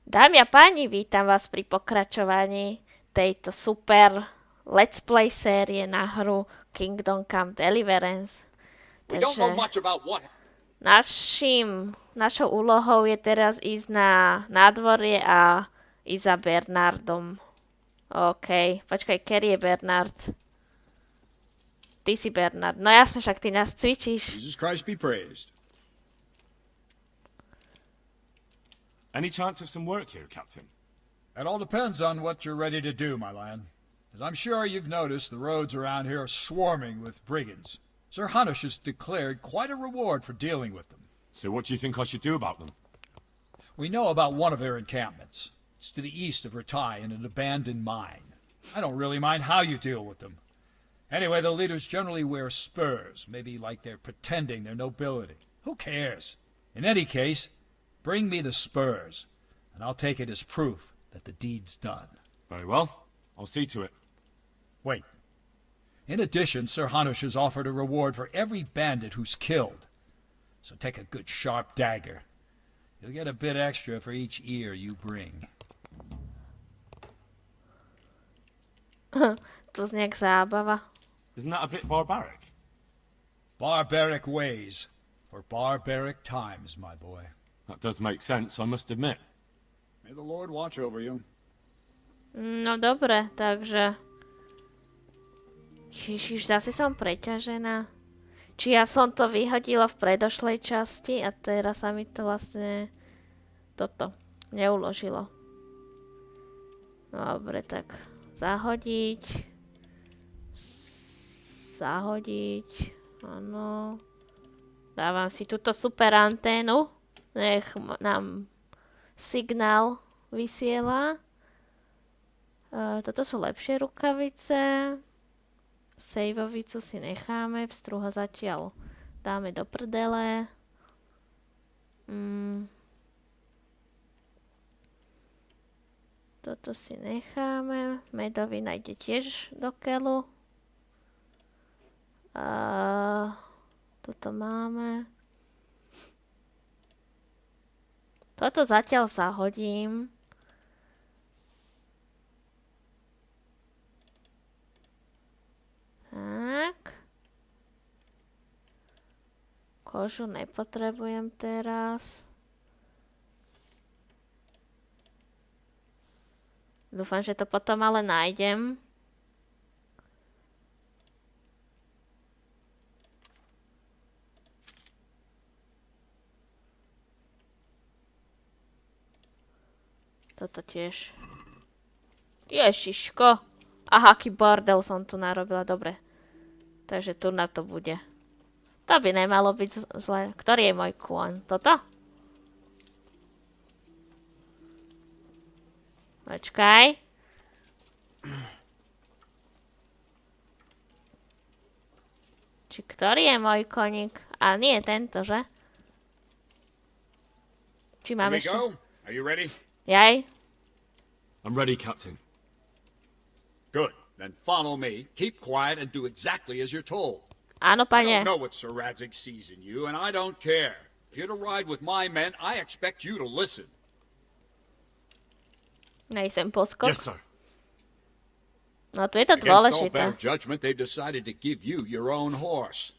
Dámy a páni, vítam vás pri pokračovaní tejto super let's play série na hru Kingdom Come Deliverance. Takže našou úlohou je teraz ísť na nádvorie a ísť za Bernardom. OK, počkaj, Kerry je Bernard. Ty si Bernard. No jasne, však ty nás cvičíš. Jesus Christ be praised. Any chance of some work here, Captain? It all depends on what you're ready to do, my lad. As I'm sure you've noticed, the roads around here are swarming with brigands. Sir Hanush has declared quite a reward for dealing with them. So what do you think I should do about them? We know about one of their encampments. It's to the east of Ratai in an abandoned mine. I don't really mind how you deal with them. Anyway, the leaders generally wear spurs, maybe like they're pretending they're nobility. Who cares? In any case, bring me the spurs, and I'll take it as proof that the deed's done. Very well. I'll see to it. Wait. In addition, Sir Hanush has offered a reward for every bandit who's killed. So take a good sharp dagger. You'll get a bit extra for each ear you bring. To znie jak zábava. Isn't that a bit barbaric? Barbaric ways for barbaric times, my boy. That does make sense, I must admit. May the Lord watch over you. No dobre, takže... Ježiš, zase som preťažená. Či ja som to vyhodila v predošlej časti a teraz sa mi to vlastne... Toto neuložilo. Dobre, tak zahodiť. Zahodiť. Áno. Dávam si túto super anténu. Nech nám signál vysiela. Toto sú lepšie rukavice. Sejvovicu si necháme. Vstruho zatiaľ dáme do prdele. Toto si necháme. Medovina ide tiež do keľu. Toto máme. Toto zatiaľ zahodím. Tak. Kožu nepotrebujem teraz. Dúfam, že to potom ale nájdem. Toto tiež. Ježiško. Aha, aký bordel som tu narobila. Dobre. Takže tu na to bude. To by nemalo byť zle. Ktorý je môj kôň? Toto? Počkaj. Či ktorý je môj koník? A nie tento, že? Či máme ešte... Are you ready? Jaj? I'm ready, Captain. Good. Then follow me. Keep quiet and do exactly as you're told. Áno, I pane. don't know what Sir Radzig sees in you, and I don't care. If you're to ride with my men, I expect you to listen. Nejsem poskok. Yes, sir. No tu je to Against all dôležité. better judgment, they've decided to give you your own horse.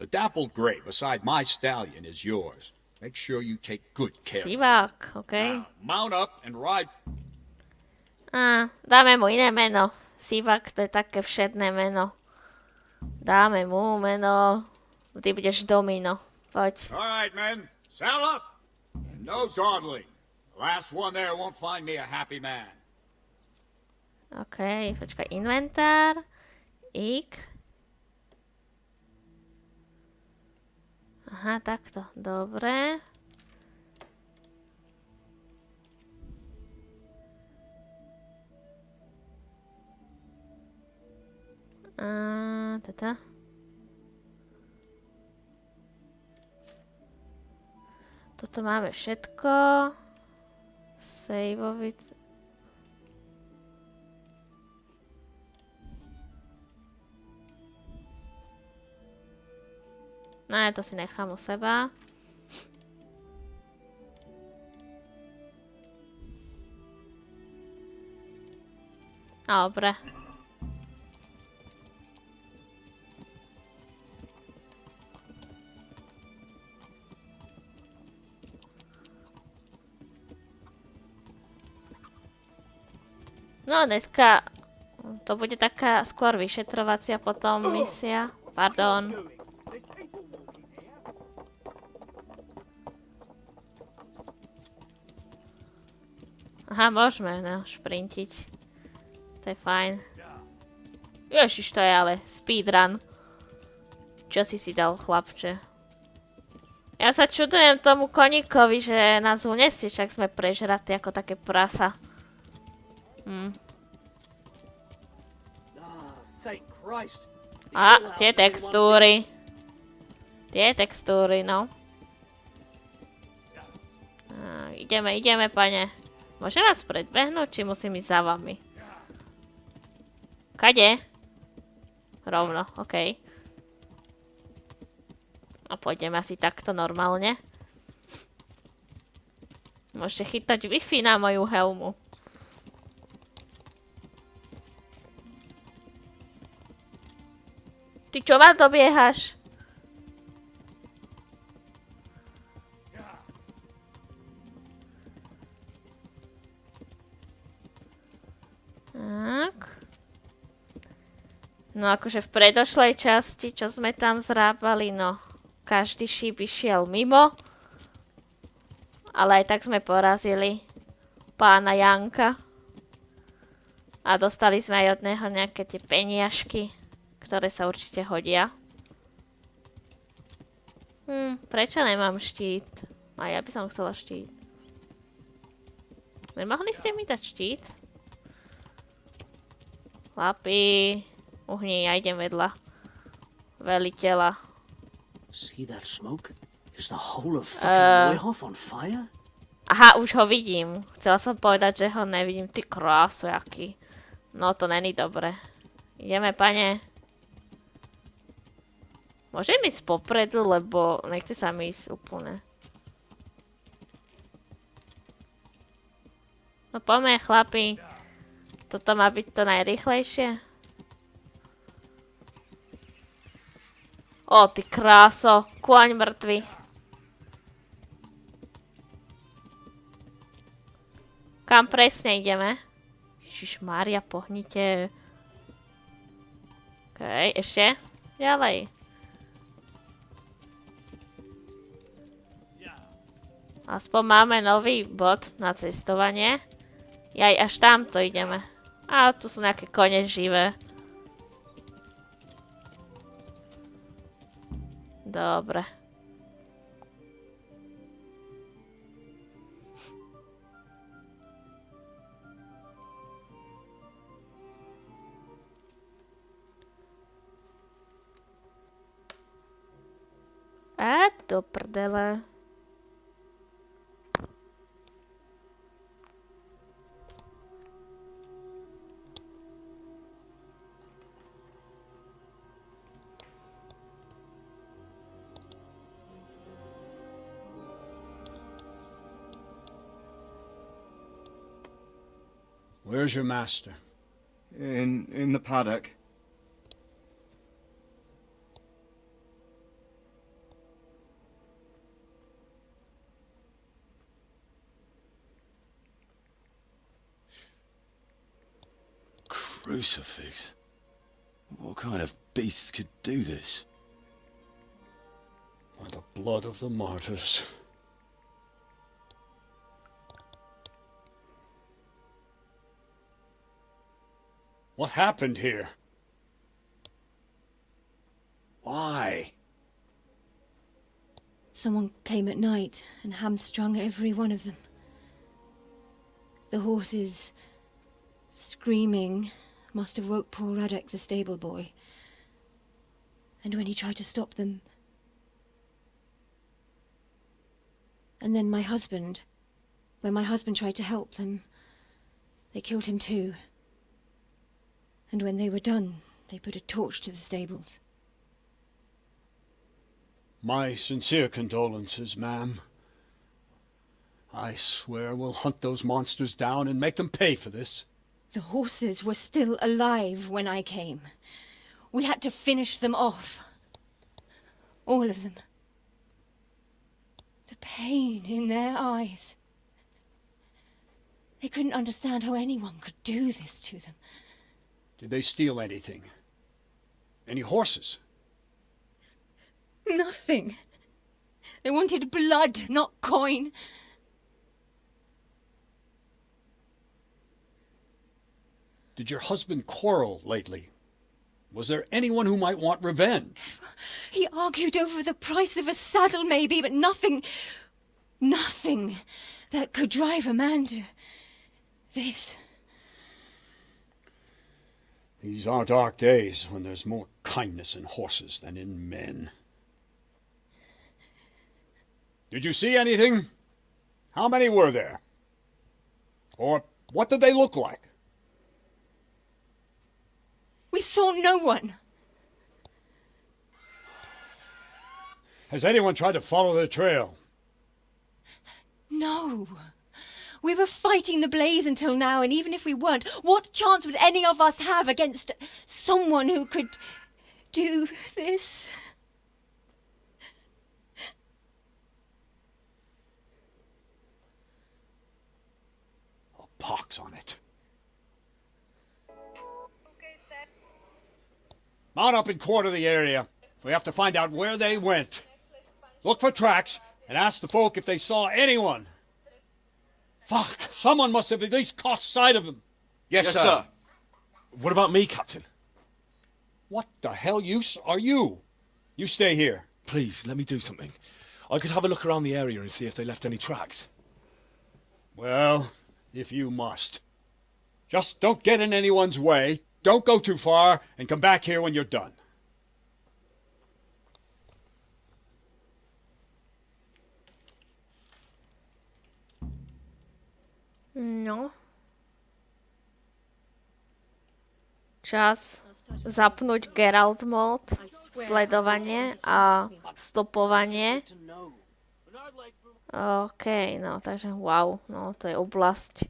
The dappled gray beside my stallion is yours. Make sure you take good care of it. Sivák, okej. Now, mount up and ride. Dáme mu iné meno. Sivák, to je také všedné meno. Dáme mu meno. Ty budeš Domino. Poď. All right, men, saddle up. And no dawdling. The last one there won't find me a happy man. OK, počkaj, inventár. X. Aha, takto. Dobre. Tata. Toto máme všetko. Sejvovic. Ne, to si nechám u seba. Dobre. No, dneska to bude taká skôr vyšetrovacia potom misia. Pardon. Aha, môžeme, no, šprintiť. To je fajn. Ježiš, to je ale speedrun. Čo si dal, chlapče? Ja sa čudujem tomu koníkovi, že nás unesie, však sme prežratí ako také prasa. A, tie textúry. Tie textúry, no. Ideme, pane. Môžem vás predbehnúť, či musím ísť za vami? Kade? Rovno, okej. A pôjdeme asi takto normálne. Môžete chytať Wi-Fi na moju helmu. Ty čo ma dobiehaš? Tak. No akože v predošlej časti, čo sme tam zrábali, no každý šíp išiel mimo. Ale aj tak sme porazili pána Janka. A dostali sme aj od neho nejaké tie peniažky, ktoré sa určite hodia. Prečo nemám štít? A ja by som chcela štít. Nemohli ste mi dať štít? Chlapi, uhni, ja idem vedľa veliteľa. See that smoke? Is the whole of fucking Neuhof on fire? Aha, už ho vidím. Chcela som povedať, že ho nevidím. Ty krásu, jaký. No to není dobre. Ideme, pane. Môžem ísť popredu, lebo nechce sa mi ísť úplne. No poďme, chlapi. Toto má byť to najrýchlejšie. O, ty kráso. Kôň mŕtvy. Kam presne ideme? Ježišmária, pohnite. Okej, ešte? Ďalej. Aspoň máme nový bod na cestovanie. Jaj, až tamto ideme. A tu sú nejaké kone živé. Dobre. A do prdele. Where's your master? In the paddock. Crucifix? What kind of beast could do this? By the blood of the martyrs. What happened here? Why? Someone came at night and hamstrung every one of them. The horses, screaming, must have woke poor Radek, the stable boy. And when he tried to stop them... And then my husband... When my husband tried to help them, they killed him too. And when they were done, they put a torch to the stables. My sincere condolences, ma'am. I swear we'll hunt those monsters down and make them pay for this. The horses were still alive when I came. We had to finish them off. All of them. The pain in their eyes. They couldn't understand how anyone could do this to them. Did they steal anything? Any horses? Nothing. They wanted blood, not coin. Did your husband quarrel lately? Was there anyone who might want revenge? He argued over the price of a saddle, maybe, but nothing that could drive a man to this. These are dark days when there's more kindness in horses than in men. Did you see anything? How many were there? Or what did they look like? We saw no one. Has anyone tried to follow the trail? No. We were fighting the blaze until now, and even if we weren't, what chance would any of us have against someone who could do this? A pox on it. Mount up and quarter the area. We have to find out where they went. Look for tracks and ask the folk if they saw anyone. Fuck! Someone must have at least caught sight of them. Yes, sir. What about me, Captain? What the hell use are you? You stay here. Please, let me do something. I could have a look around the area and see if they left any tracks. Well, if you must. Just don't get in anyone's way, don't go too far, and come back here when you're done. No. Čas zapnúť Geralt mode, sledovanie a stopovanie. OK, no takže wow, no to je oblasť.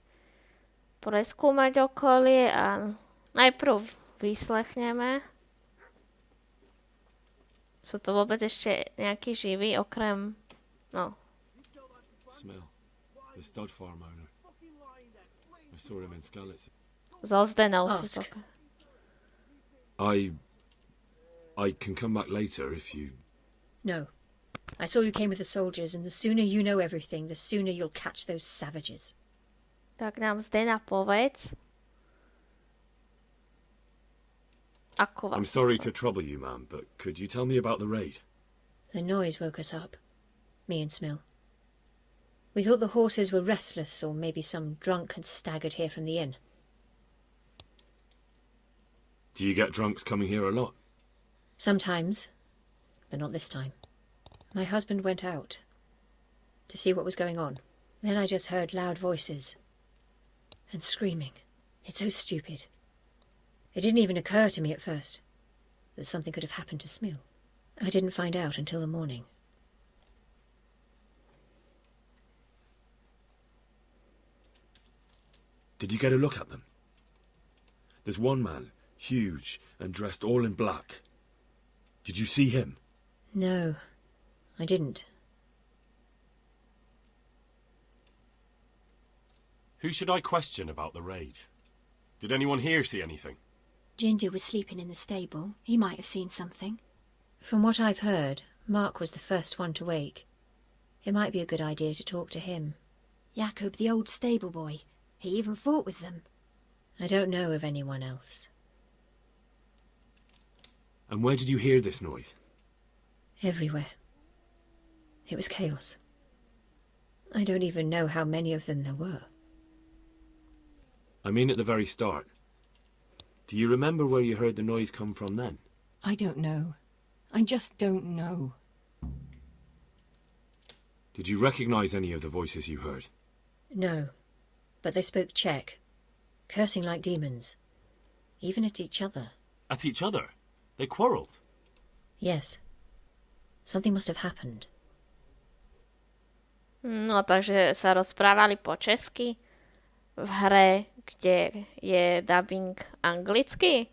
Preskúmať okolie a najprv vyslechneme. Sú to vôbec ešte nejakí živí, okrem, no. Smell. The stud farm owner. I saw him in Skalitz. So Zdenou si Ask. poka. I can come back later if you... No. I saw you came with the soldiers, and the sooner you know everything, the sooner you'll catch those savages. Tak nám Zdena povedz. Ako I'm vás... sorry to trouble you, ma'am, but could you tell me about the raid? The noise woke us up. Me and Smill. We thought the horses were restless, or maybe some drunk had staggered here from the inn. Do you get drunks coming here a lot? Sometimes, but not this time. My husband went out to see what was going on. Then I just heard loud voices and screaming. It's so stupid. It didn't even occur to me at first that something could have happened to Smill. I didn't find out until the morning. Did you get a look at them? There's one man, huge and dressed all in black. Did you see him? No, I didn't. Who should I question about the raid? Did anyone here see anything? Ginger was sleeping in the stable. He might have seen something. From what I've heard, Mark was the first one to wake. It might be a good idea to talk to him. Jacob, the old stable boy. He even fought with them. I don't know of anyone else. And where did you hear this noise? Everywhere. It was chaos. I don't even know how many of them there were. I mean at the very start. Do you remember where you heard the noise come from then? I don't know. I just don't know. Did you recognize any of the voices you heard? No, but they spoke Czech, cursing like demons, even at each other. At each other? They quarrelled? Yes. Something must have happened. No, takže sa rozprávali po česky. v hre, kde je dubbing anglicky.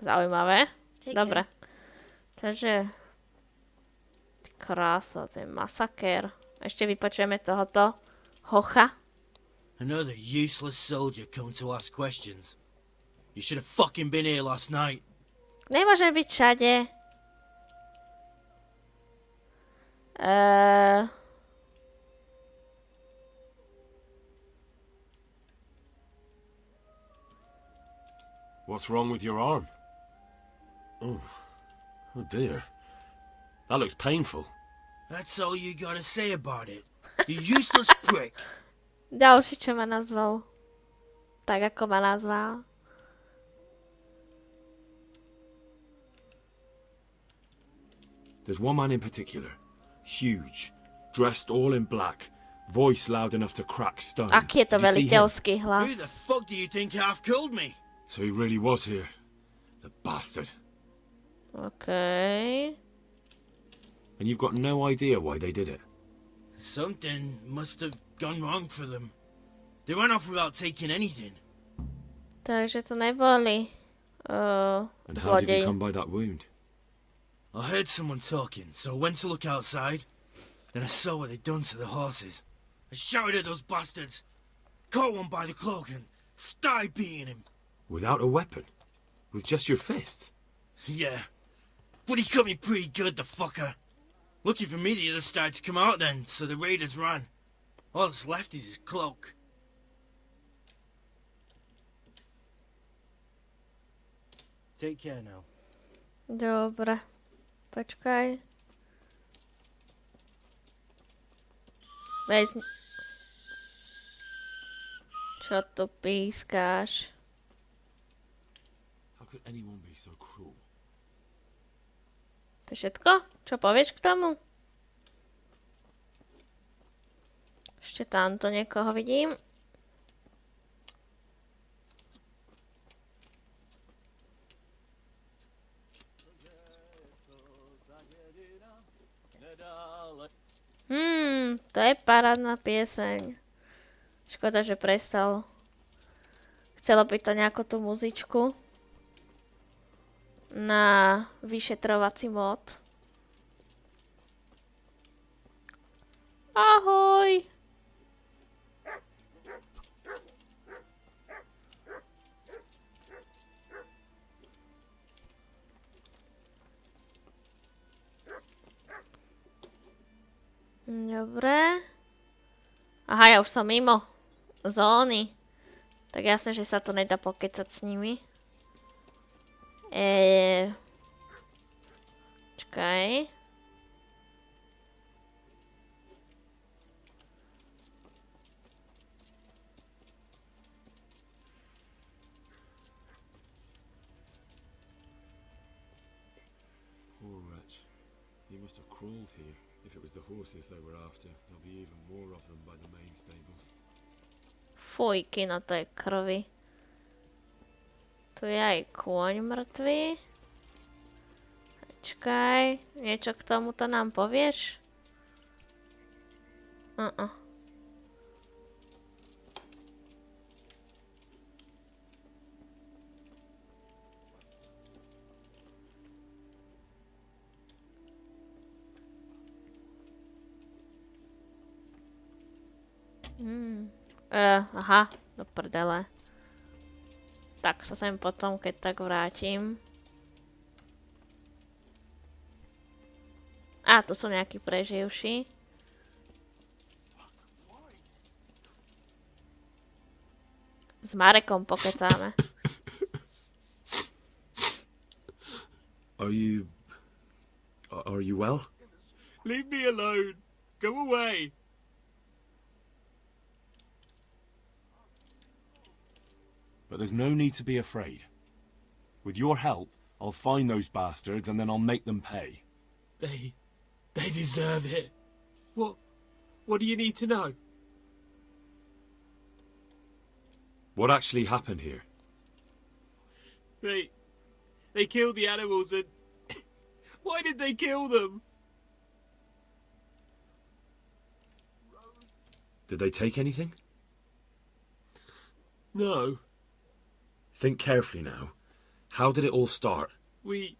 Zaujímavé. Dobre. Takže ty krása, to je masakér. Ešte vypočujeme tohoto hocha. Another useless soldier come to ask questions. You should have fucking been here last night. Nemôžem byť všade. What's wrong with your arm? Oh dear. That looks painful. That's all you gotta say about it. You useless prick. Ďalší, čo ma nazval. Tak, ako ma nazval. There's one man in particular. Huge. Dressed all in black. Voice loud enough to crack stone. Aký je to Did you see him? veliteľský Who the hlas. fuck do you think half killed me? So he really was here. The bastard. Okay. And you've got no idea why they did it. Something must have gone wrong for them. They ran off without taking anything. Takže to neboli And how did zlodeji. you come by that wound? I heard someone talking, so I went to look outside. Then I saw what they'd done to the horses. I shouted at those bastards, caught one by the cloak and started beating him. Without a weapon? With just your fists? Yeah, but he cut me pretty good, the fucker. Lucky for me, the others started to come out then, so the raiders ran. All that's left is his cloak. Take care now. Dobre. Počkaj. Vezmi. Čo tu pískáš? How could anyone be so cruel? To je všetko? Čo povieš k tomu? Ešte tamto niekoho vidím. To je parádna pieseň. Škoda, že prestal. Chcelo by to nejakú tú muzičku na vyšetrovací mód. Ahoj! Dobre. Aha, ja už som mimo zóny. Tak jasne, že sa to nedá pokecať s nimi. Čakaj. Poor wretch. He must have crawled here. If it was the horses they were after, there'll be even more of them by the main stables. Fuj, kino to je krvi. Tu je aj kôň mŕtvý. Počkaj, niečo k tomuto nám povieš? Aha, do prdele. Tak sa sem potom, keď tak vrátim. Tu sú nejakí preživší. S Marekom pokecáme. Are you well? Leave me alone. Go away. But there's no need to be afraid. With your help, I'll find those bastards and then I'll make them pay. They deserve it. What do you need to know? What actually happened here? They killed the animals and... Why did they kill them? Did they take anything? No. Think carefully now. How did it all start? We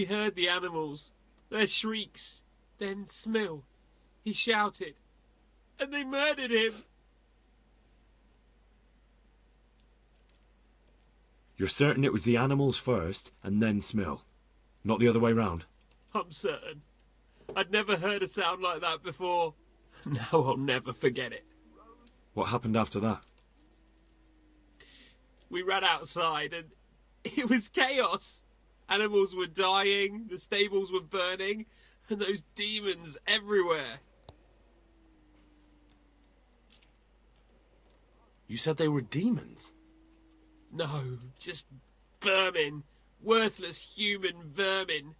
heard the animals, their shrieks, then Smill. He shouted, and they murdered him. You're certain it was the animals first, and then Smill? Not the other way round? I'm certain. I'd never heard a sound like that before. Now I'll never forget it. What happened after that? We ran outside and it was chaos. Animals were dying, the stables were burning, and those demons everywhere. You said they were demons? No, just vermin. Worthless human vermin.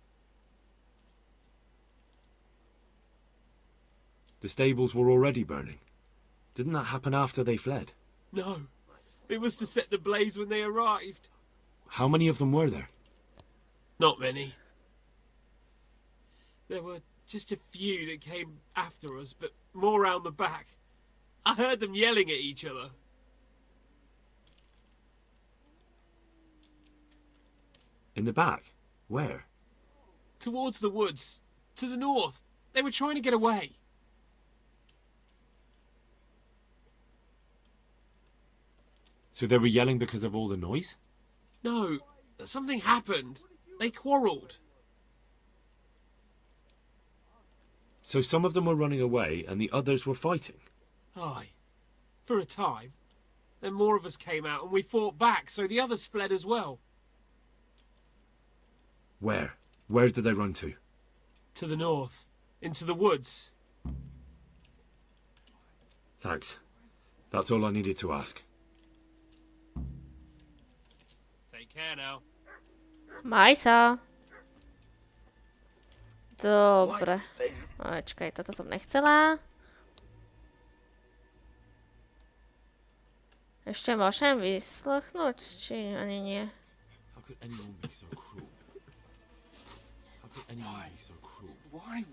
The stables were already burning. Didn't that happen after they fled? No, it was to set the blaze when they arrived. How many of them were there? Not many. There were just a few that came after us, but more round the back. I heard them yelling at each other. In the back? Where? Towards the woods. To the north. They were trying to get away. So they were yelling because of all the noise? No, something happened. They quarrelled. So some of them were running away and the others were fighting? Aye. For a time. Then more of us came out and we fought back, so the others fled as well. Where? Where did they run to? To the north. Into the woods. Thanks. That's all I needed to ask. Take care now. Maj sa. Dobre. Čakaj, toto som nechcela. Ešte môžem vyslechnúť? Či ani nie? How could anyone be so cruel? How could anyone be so cruel? Why?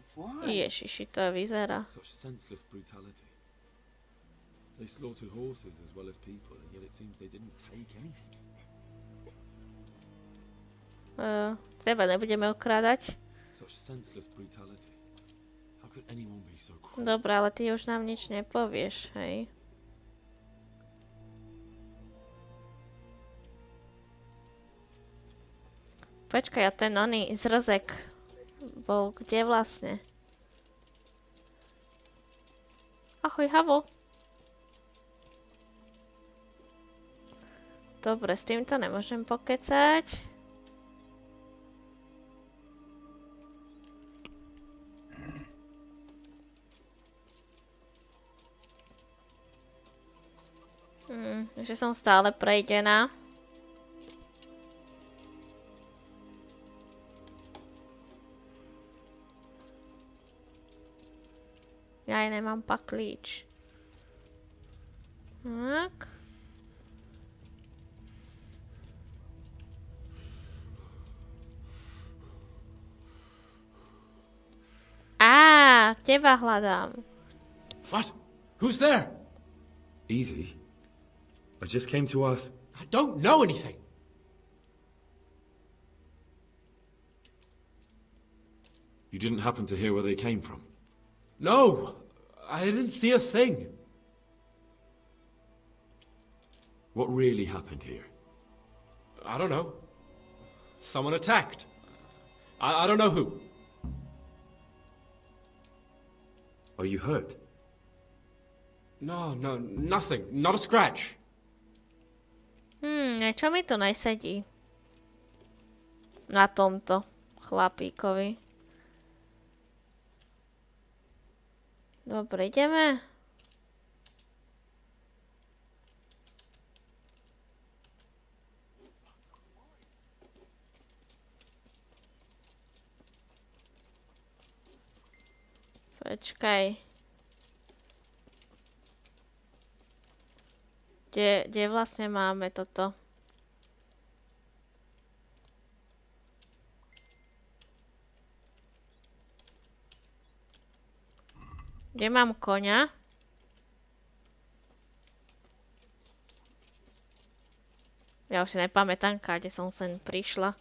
Ježiši, to vyzerá. Such senseless brutality. They slaughtered horses as well as people, and yet it seems they didn't take anything. Teba nebudeme okrádať. Such senseless brutality. How could anyone be so cruel? Dobre, ale ty už nám nič nepovieš, hej? Počkaj, a ten oný zrzek bol kde vlastne? Ahoj, Havo. Dobre, s týmto nemôžem pokecať. Že som stále prejdená. Ja aj nemám paklíč. Tak. Teba hľadám. What? Who's there? Easy. I just came to ask. I don't know anything. You didn't happen to hear where they came from? No, I didn't see a thing. What really happened here? I don't know. Someone attacked. I don't know who. Are you hurt? No, nothing. Not a scratch. Čo mi tu nesedí? Na tomto chlapíkovi. Dobre, ideme. Počkaj. Kde vlastne máme toto? Kde mám koňa? Ja už si nepamätám, kde som sem prišla.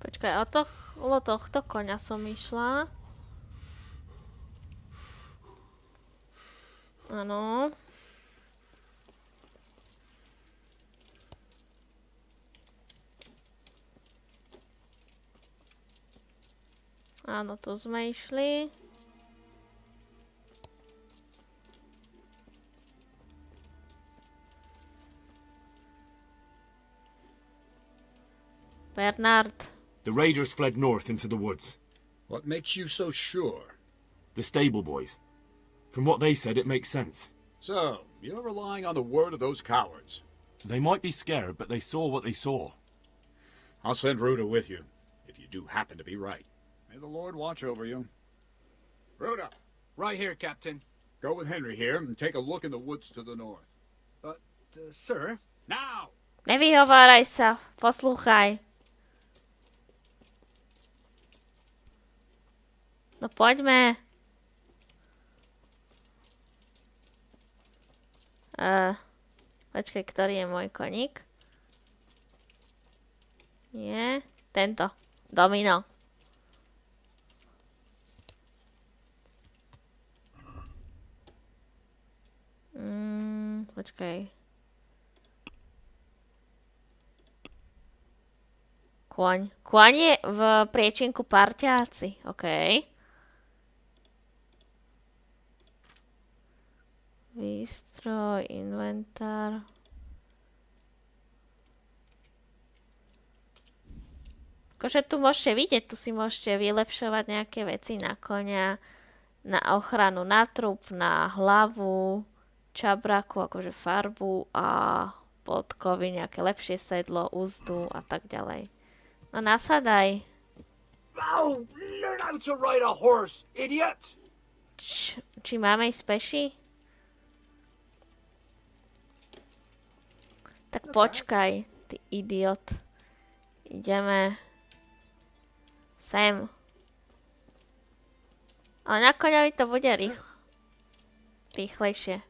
Počkaj, okolo tohto koňa som išla. Áno. Áno, tu sme išli. Bernard. The raiders fled north into the woods. What makes you so sure? The stable boys. From what they said, it makes sense. So, you're relying on the word of those cowards. They might be scared, but they saw what they saw. I'll send Rhoda with you, if you do happen to be right. May the Lord watch over you. Rhoda! Right here, Captain. Go with Henry here and take a look in the woods to the north. But, sir... Now! Nevyhováraj sa, poslúchaj. No poďme. Počkaj, ktorý je môj koník? Nie, tento. Domino. Počkaj. Kôň. Kôň je v priečinku parťáci. OK. Výstroj, inventár. Akože tu môžete vidieť, tu si môžete vylepšovať nejaké veci na koňa, na ochranu na trup, na hlavu, čabraku, akože farbu a podkovy, nejaké lepšie sedlo, úzdu a tak ďalej. No nasadaj. Oh, learn how to ride a horse, idiot! Či máme ísť peši? Tak počkaj, ty idiot. Ideme sem. Ale na koňovi to bude rýchlejšie.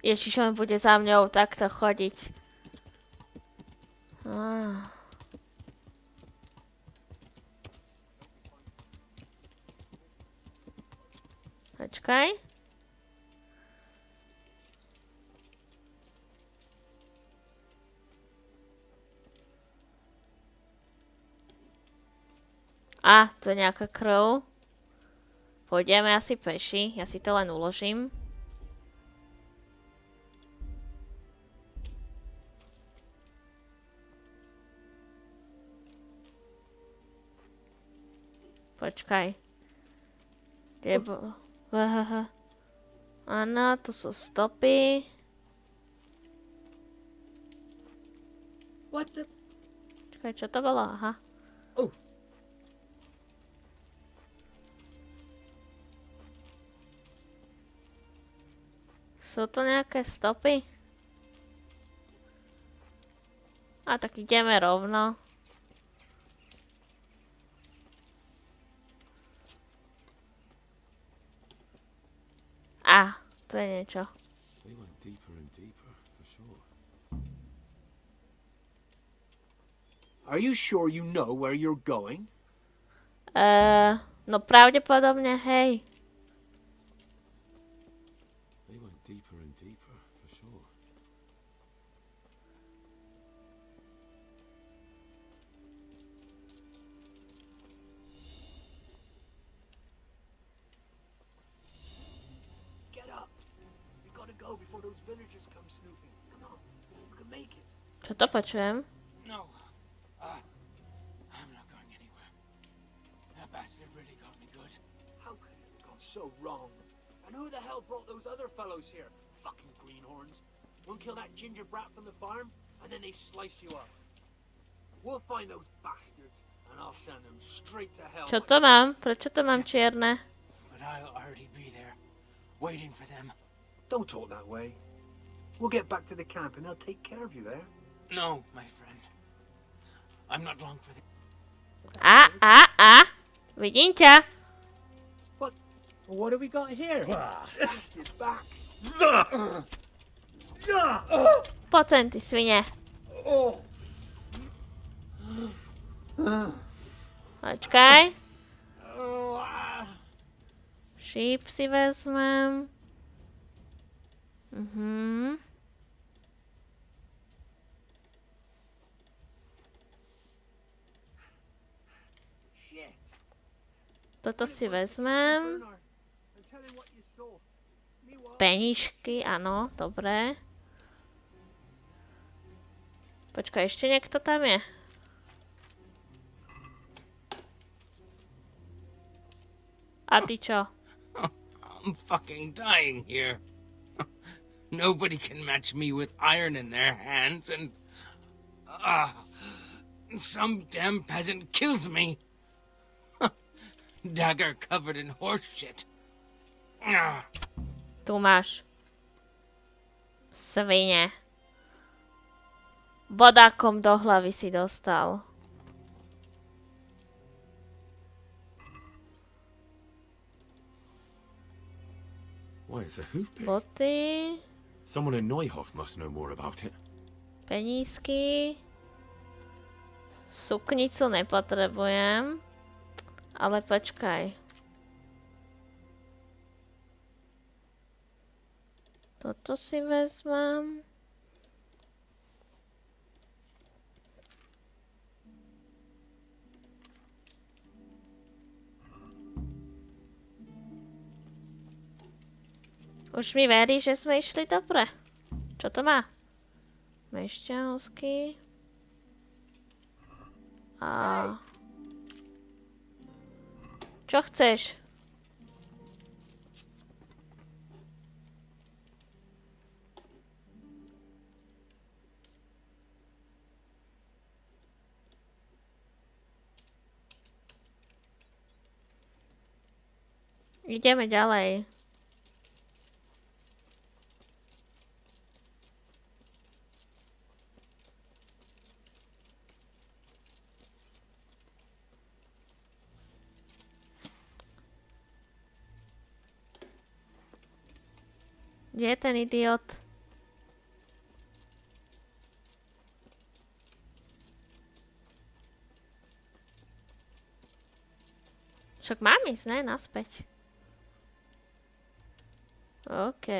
Ježiš, on bude za mňou takto chodiť. Počkaj. Tu je nejaká krv. Pôjdeme asi peši, ja si to len uložím. Počkaj. Áno, tu sú stopy. What the... Počkaj, čo to bolo? Aha. Sú to nejaké stopy? Tak ideme rovno. Tu je niečo. They went deeper and deeper, for sure. Are you sure you know where you're going? No pravdepodobne, hej. They went deeper and deeper, for sure. Get up. We gotta go before those villagers come snooping. Come on, we can make it. Čo to počujem? No. I'm not going anywhere. That bastard really got me good. How could it have gone so wrong? And who the hell brought those other fellows here? Fucking greenhorns. One kill that ginger brat from the farm, and then they slice you up. We'll find those bastards, and I'll send them straight to hell. Čo to mám? Prečo to mám čierne? But I'll already be there, waiting for them. Don't talk that way. We'll get back to the camp, and they'll take care of you there. No, my friend. I'm not long for this. Vidím ťa. What do we got here? Back. Poď sem, ty svine. Počkaj. Šíp si vezmem. Toto si vezmem. Penížky, áno, dobre. Počkaj, ešte niekto tam je? A ty čo? I'm fucking dying here. Nobody can match me with iron in their hands, and some damn peasant kills me. Dagger covered in horse shit. Tu máš. Svine. Bodákom do hlavy si dostal. Why, it's a hoof pick. Boty. Someone in Neuhof must know more about it. Penízky. Suknicu nepotrebujem. Ale počkaj. Toto si vezmem. Už mi verí, že sme išli dobre. Čo to má? Mešťahovský. A... Čo chceš? Ideme ďalej. Kde je ten idiot? Však mám ísť, ne? Naspäť. OK.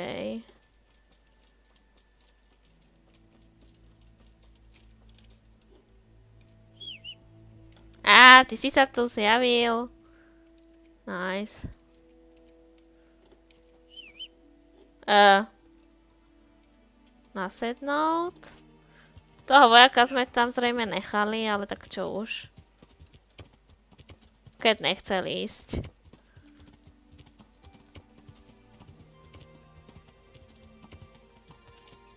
Á, ty si sa tu zjavil. Nice. Nasednúť. Toho vojaka sme tam zrejme nechali, ale tak čo už. Keď nechcel ísť.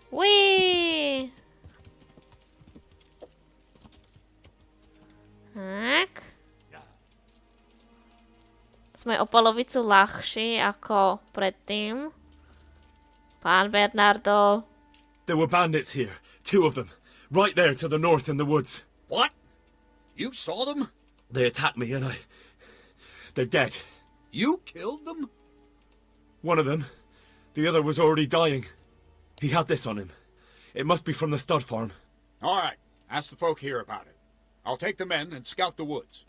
Uííí. Tak. Sme o polovicu ľahší ako predtým. Pán Bernardo. There were bandits here. 2 of them. Right there to the north in the woods. What? You saw them? They attacked me and they're dead. You killed them? One of them. The other was already dying. He had this on him. It must be from the stud farm. All right. Ask the folk here about it. I'll take the men and scout the woods.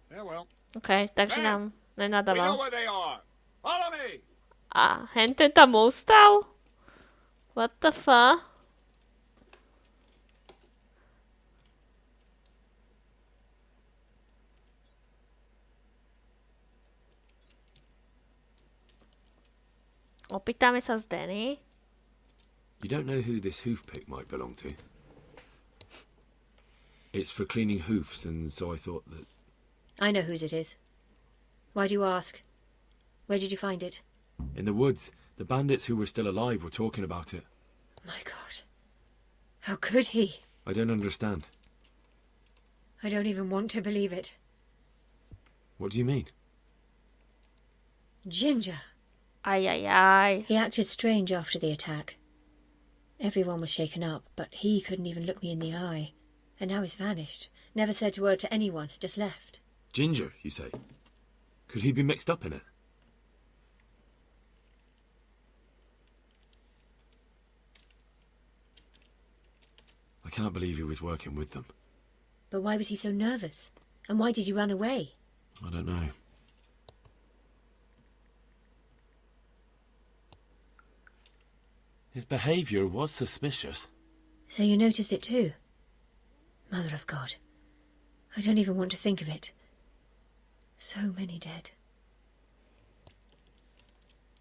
Farewell. OK, takže nám We nenadával. know where they are. Follow me! A henten tam ustal? What the fuck? Opýtame sa z Danny. You don't know who this hoof pick might belong to? It's for cleaning hoofs, and so I thought that... I know whose it is. Why do you ask? Where did you find it? In the woods, the bandits who were still alive were talking about it. My God. How could he? I don't understand. I don't even want to believe it. What do you mean? Ginger. Aj. He acted strange after the attack. Everyone was shaken up, but he couldn't even look me in the eye. And now he's vanished. Never said a word to anyone, just left. Ginger, you say? Could he be mixed up in it? I can't believe he was working with them. But why was he so nervous? And why did he run away? I don't know. His behaviour was suspicious. So you noticed it too? Mother of God. I don't even want to think of it. So many dead.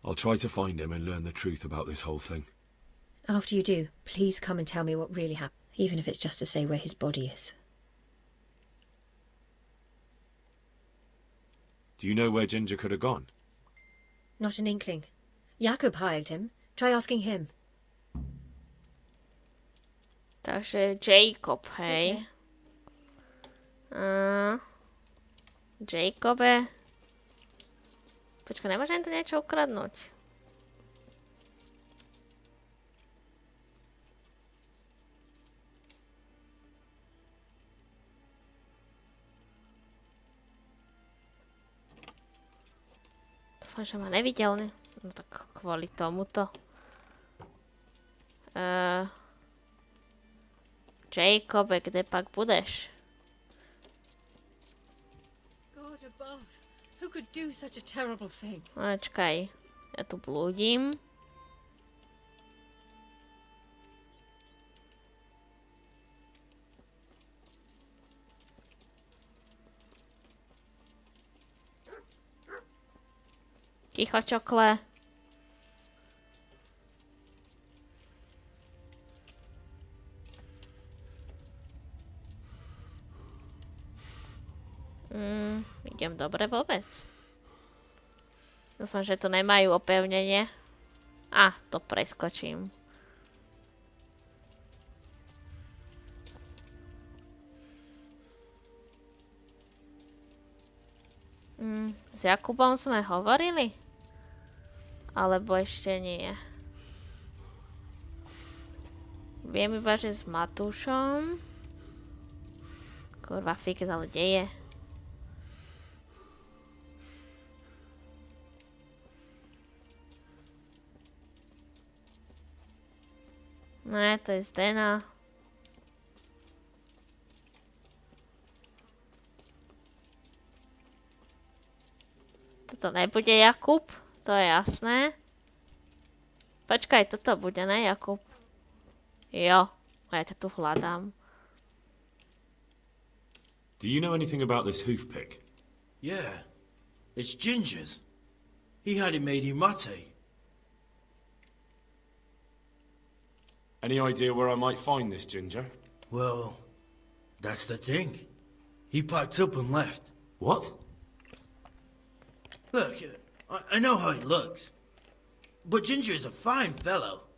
I'll try to find him and learn the truth about this whole thing. After you do, please come and tell me what really happened, even if it's just to say where his body is. Do you know where Ginger could have gone? Not an inkling. Jakob hired him. Try asking him. Takže Jacob, hej. Jacobe. Počkaj, nemôžem tu niečo ukradnúť. Dúfam, že ma nevidel, ne? No tak kvôli tomuto. Jacobe, kde pak budeš? God above, who could do such a terrible thing? Počkaj, ja tu blúdim. Ticho, čokle. Idem dobre vôbec. Dúfam, že tu nemajú opevnenie. To preskočím. S Jakubom sme hovorili? Alebo ešte nie? Viem iba, že s Matúšom. Kurva, fix, ale deje. Ne, to je Zdena. Toto nebude Jakub, to je jasné. Počkaj, toto bude, ne Jakub? Jo, ja ťa tu hľadám. Do you know anything about this hoof pick? Yeah, it's Ginger's. He had it made in mate. Any idea where I might find this Ginger? Well, that's the thing. He packed up and left. What? Look, I know how he looks. But Ginger is a fine fellow.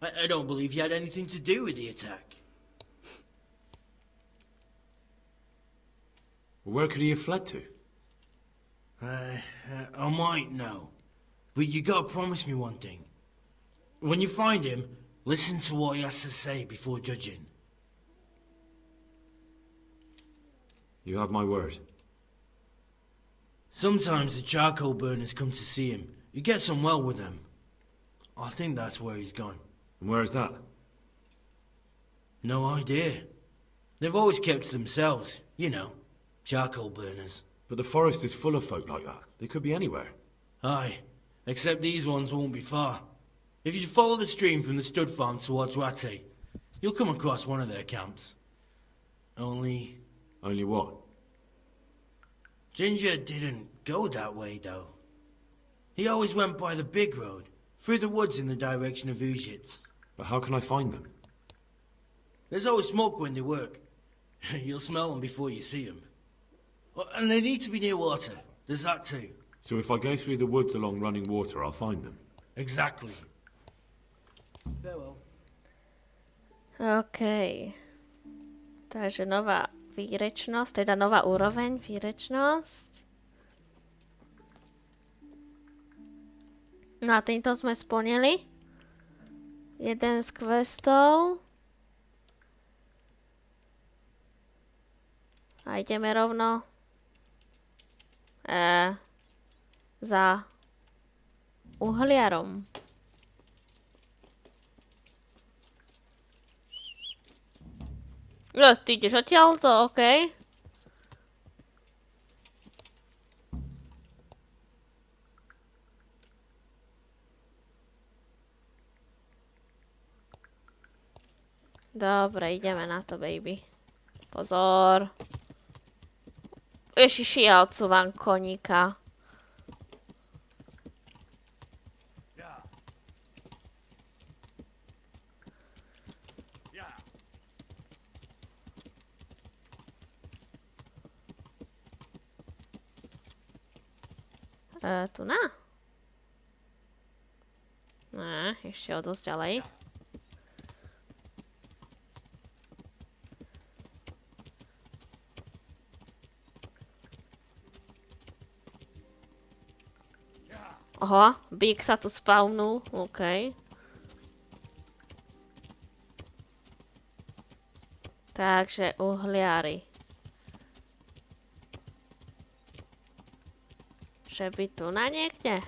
I don't believe he had anything to do with the attack. Where could he have fled to? I might know. But you gotta promise me one thing. When you find him, listen to what he has to say before judging. You have my word. Sometimes the charcoal burners come to see him. He gets on well with them. I think that's where he's gone. And where is that? No idea. They've always kept to themselves, you know, charcoal burners. But the forest is full of folk like that. They could be anywhere. Aye, except these ones won't be far. If you follow the stream from the stud farm towards Rate, you'll come across one of their camps. Only what? Ginger didn't go that way, though. He always went by the big road, through the woods in the direction of Ujits. But how can I find them? There's always smoke when they work. You'll smell them before you see them. And they need to be near water. There's that too. So if I go through the woods along running water, I'll find them? Exactly. Farewell. OK. Takže nová výrečnosť, teda nová úroveň, výrečnosť. No a týmto sme splnili Jeden z questov. A ideme rovno za uhliarom. Jo, ty ideš odtiaľto, okej. Dobre, ideme na to, baby. Pozor. Ježiši, ja odsúvam koníka. Tu na? Ne, ešte o dosť ďalej. Oho, bík sa tu spawnul, okej. Takže uhliari. Že by tu na niekde?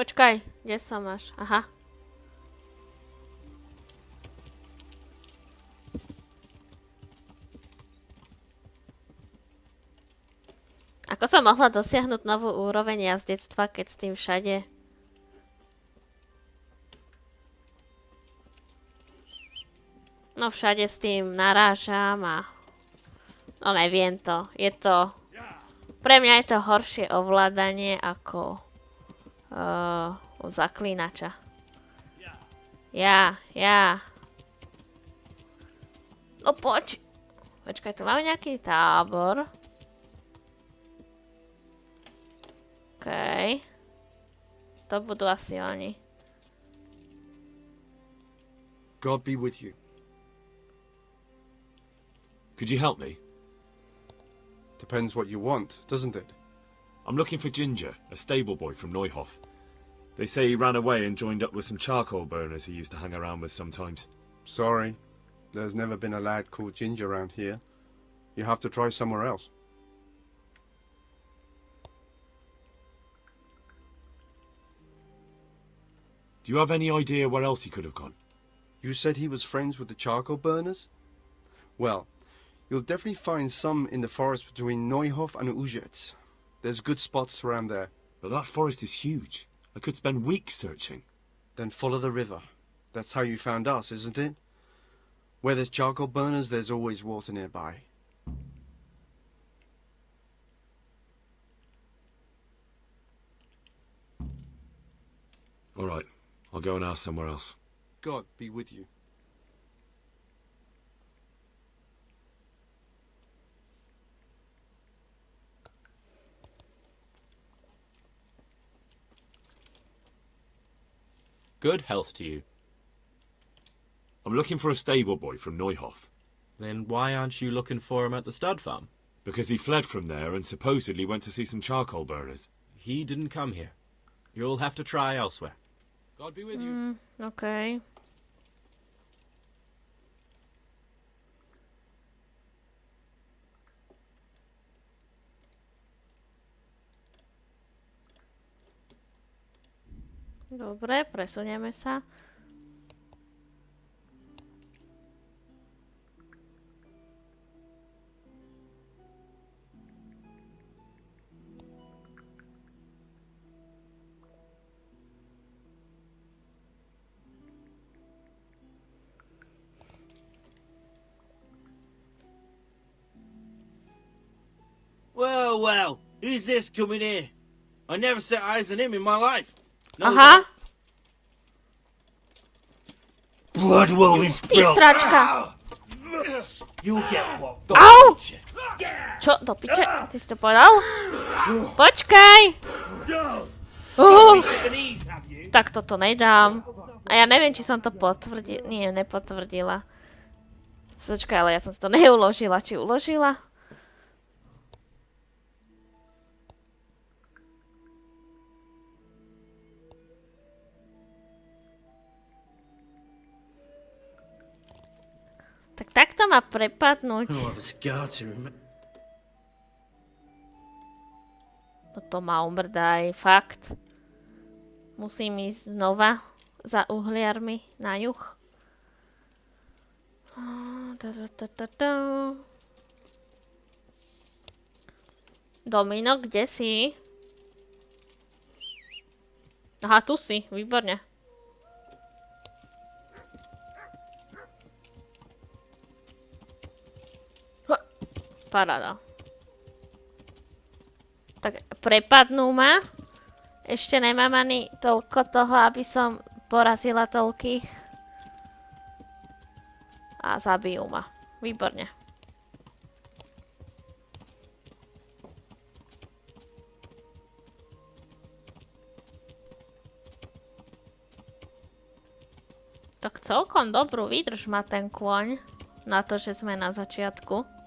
Počkaj, kde som až? Aha. Ako som mohla dosiahnuť novú úroveň jazdectva, keď s tým všade? No všade s tým narážam a... No neviem to. Je to... Pre mňa je to horšie ovládanie ako... u zaklínača. Ja. No poď. Počkaj, tu máme nejaký tábor. Okej. To budú asi oni. God be with you. Could you help me? Depends what you want, doesn't it? I'm looking for Ginger, a stable boy from Neuhof. They say he ran away and joined up with some charcoal burners he used to hang around with sometimes. Sorry, there's never been a lad called Ginger around here. You have to try somewhere else. Do you have any idea where else he could have gone? You said he was friends with the charcoal burners? Well, you'll definitely find some in the forest between Neuhof and Ujetz. There's good spots around there. But that forest is huge. I could spend weeks searching. Then follow the river. That's how you found us, isn't it? Where there's charcoal burners, there's always water nearby. All right, I'll go and ask somewhere else. God be with you. Good health to you. I'm looking for a stable boy from Neuhof. Then why aren't you looking for him at the stud farm? Because he fled from there and supposedly went to see some charcoal burners. He didn't come here. You'll have to try elsewhere. God be with you. Okay. Dobre, presunieme sa. Well, who's this coming here? I never set eyes on him in my life. No, Aha. Blood will be spilled. Istračka. You'll get what. Au! Čo? Do piče? Ty si to povedal? Počkaj! Tak toto nedám. A ja neviem, či som to potvrdila. Nie, nepotvrdila. Počkaj, ale ja som si to neuložila. Či uložila? Tak takto má prepadnúť. Toto má umrdaj, fakt. Musím ísť znova za uhliarmi na juh. Domino, kde si? Aha, tu si, výborne. Paráda. Tak prepadnú ma. Ešte nemám ani toľko toho, aby som porazila toľkých. A zabijú ma. Výborne. Tak celkom dobrú výdrž má ten kôň. Na to, že sme na začiatku.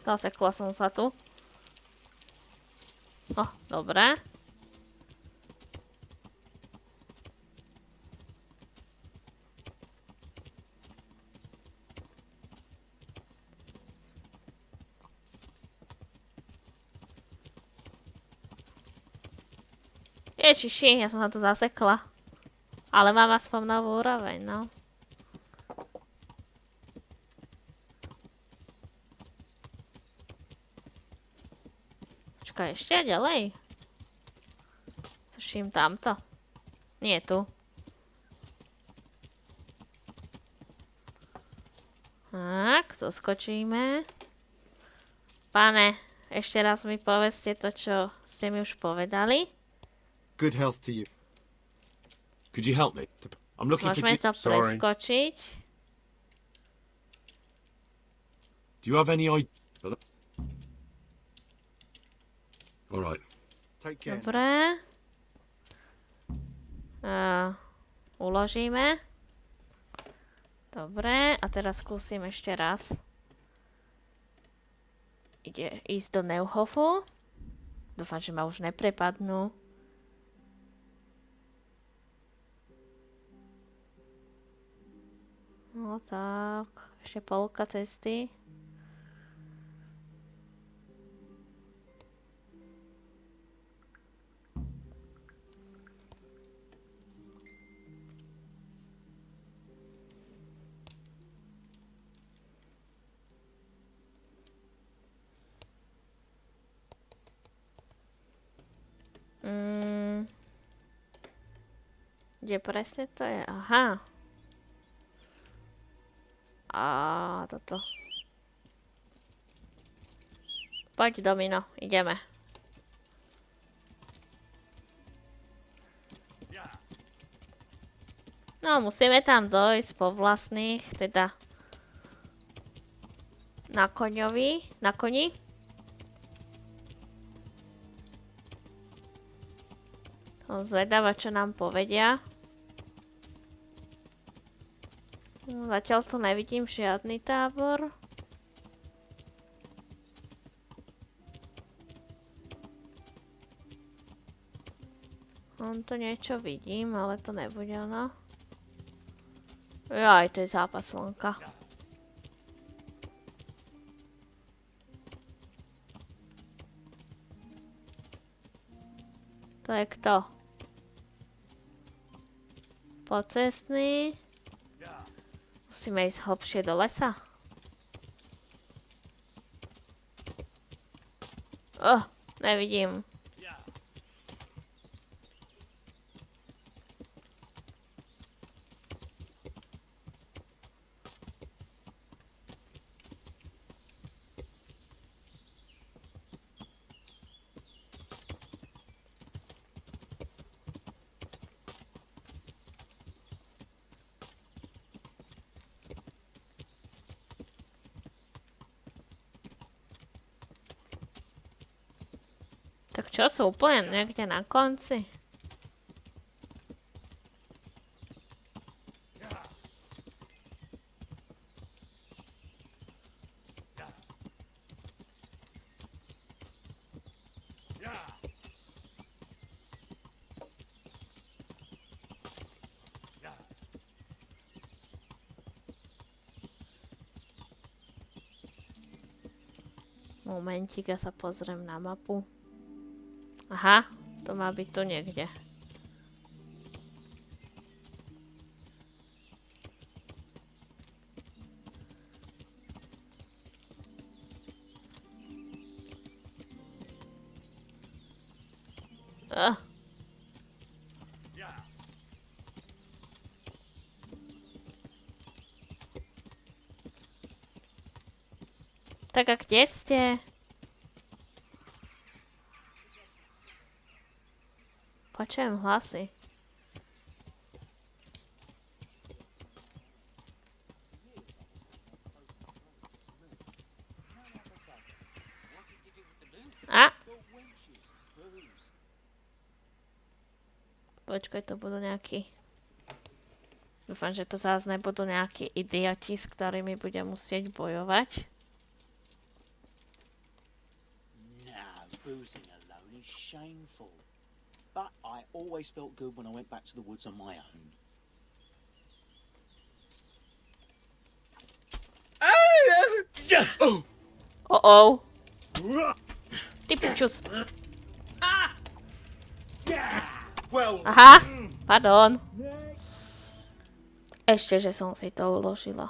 Zasekla som sa tu. Dobre. Ježiši, ja som sa tu zasekla. Ale mám aspoň novú úroveň, no. Počkaj, ešte ďalej. Tuším tamto. Nie tu. Tak, zoskočíme. Pane, ešte raz mi povedzte to, čo ste mi už povedali. Good health to you. Could you help me? I'm looking for... Môžeme to preskočiť. Do you have any idea? All right. Take care. Dobre. Uložíme. Dobre, a teraz skúsim ešte raz. Ide ísť do Neuhofu. Dúfam, že ma už neprepadnú. No tak, ešte polka cesty. Kde presne to je? Aha. A toto. Poď, Domino, ideme. No, musíme tam dojsť po vlastných, teda na koni. Som zvedavá, čo nám povedia. Zatiaľ tu nevidím žiadny tábor. On to niečo vidím, ale to nebude ono. Jaj, to je západ slnka. To je kto? Pocestný. Musíme ísť hlbšie do lesa. Nevidím. Čo sú úplne niekde na konci? Momentík, ja sa pozriem na mapu. Aha, to má byť tu niekde. Tak a kde ste? Počujem hlasy. A! Počkaj, to budú nejakí... Dúfam, že to zás nebudú nejakí idioti, s ktorými budem musieť bojovať. Boozing alone is shameful. But I always felt good when I went back to the woods on my own. Oh. Ty pičus. Aha, pardon. Ešte, že som si to uložila.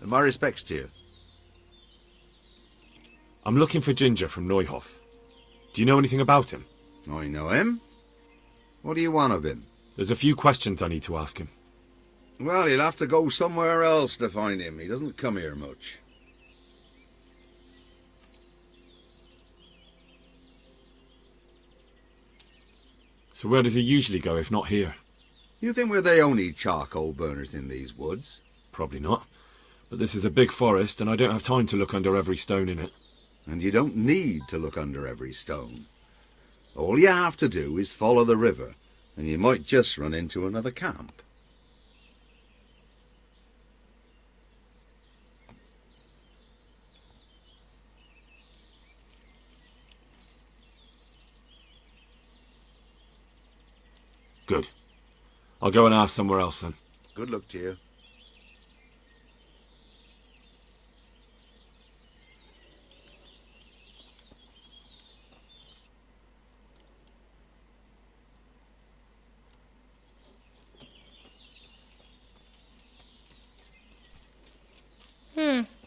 My respects to you. I'm looking for Ginger from Neuhof. Do you know anything about him? I know him. What do you want of him? There's a few questions I need to ask him. Well, you'll have to go somewhere else to find him. He doesn't come here much. So where does he usually go if not here? You think we're the only charcoal burners in these woods? Probably not. But this is a big forest and I don't have time to look under every stone in it. And you don't need to look under every stone. All you have to do is follow the river, and you might just run into another camp. Good. I'll go and ask somewhere else then. Good luck to you.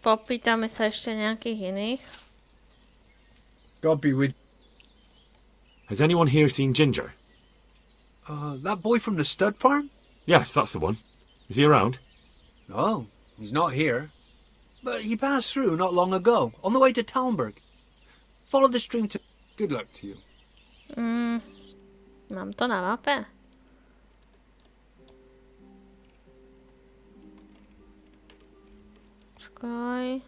Popýtame sa ešte nejakých iných. God be with... Has anyone here seen Ginger? That boy from the stud farm? Yes, that's the one. Is he around? No, he's not here. But he passed through not long ago, on the way to Talmberg. Follow the stream to... Good luck to you. Mám to na mape? Počkaj.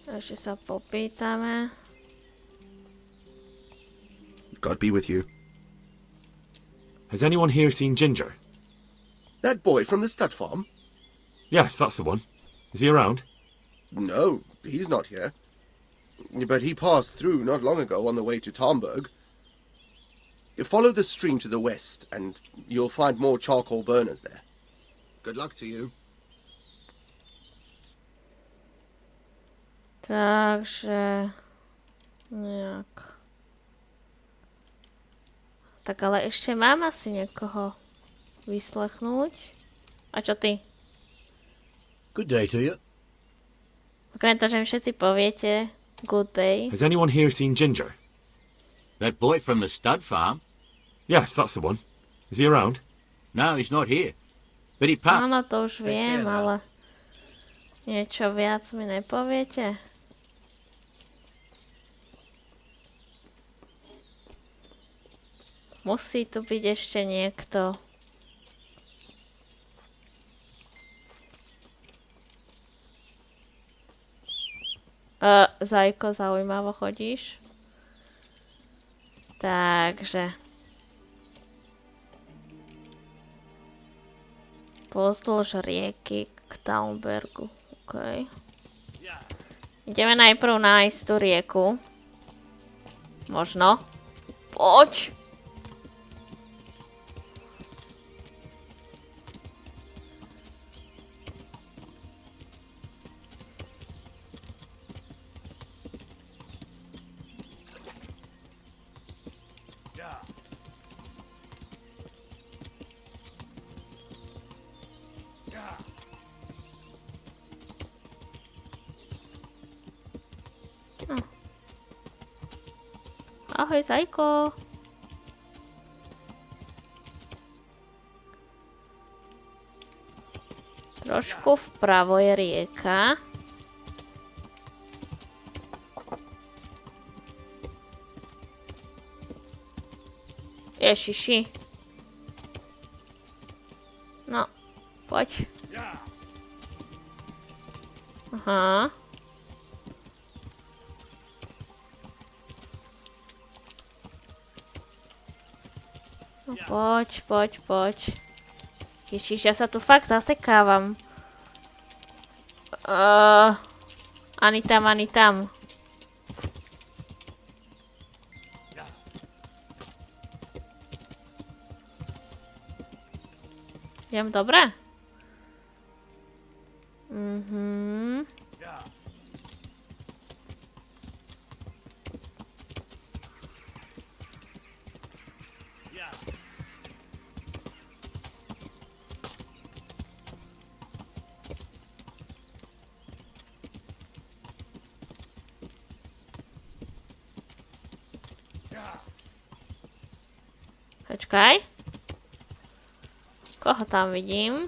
Ešte sa popýtame. God be with you. Has anyone here seen Ginger? That boy from the stud farm? Yes, that's the one. Is he around? No, he's not here. But he passed through not long ago on the way to Talmberg. Follow the stream to the west, and you'll find more charcoal burners there. Good luck to you. Takže... nejak... Tak ale ešte mám asi niekoho. vyslechnúť. A čo ty? Good day to you. Okrem toho, že mi všetci poviete good day. Has anyone here seen Ginger? That boy from the stud farm? Yes, that's the one. Is he around? No, he's not here. But he passed. Áno, to už viem, ale niečo viac mi nepoviete? Musí tu byť ešte niekto. Zajko, zaujímavo chodíš. Takže. Pozdĺž rieky k Talmbergu. OK. Ideme najprv nájsť tú rieku. Možno. Poď! Ahoj, Zajko. Trošku vpravo je rieka. Ježiši. No, poď. Aha. No, poď. Ježiš, ja sa tu fakt zasekávam. Ani tam. Idem dobre? Počkaj. Koho tam vidím?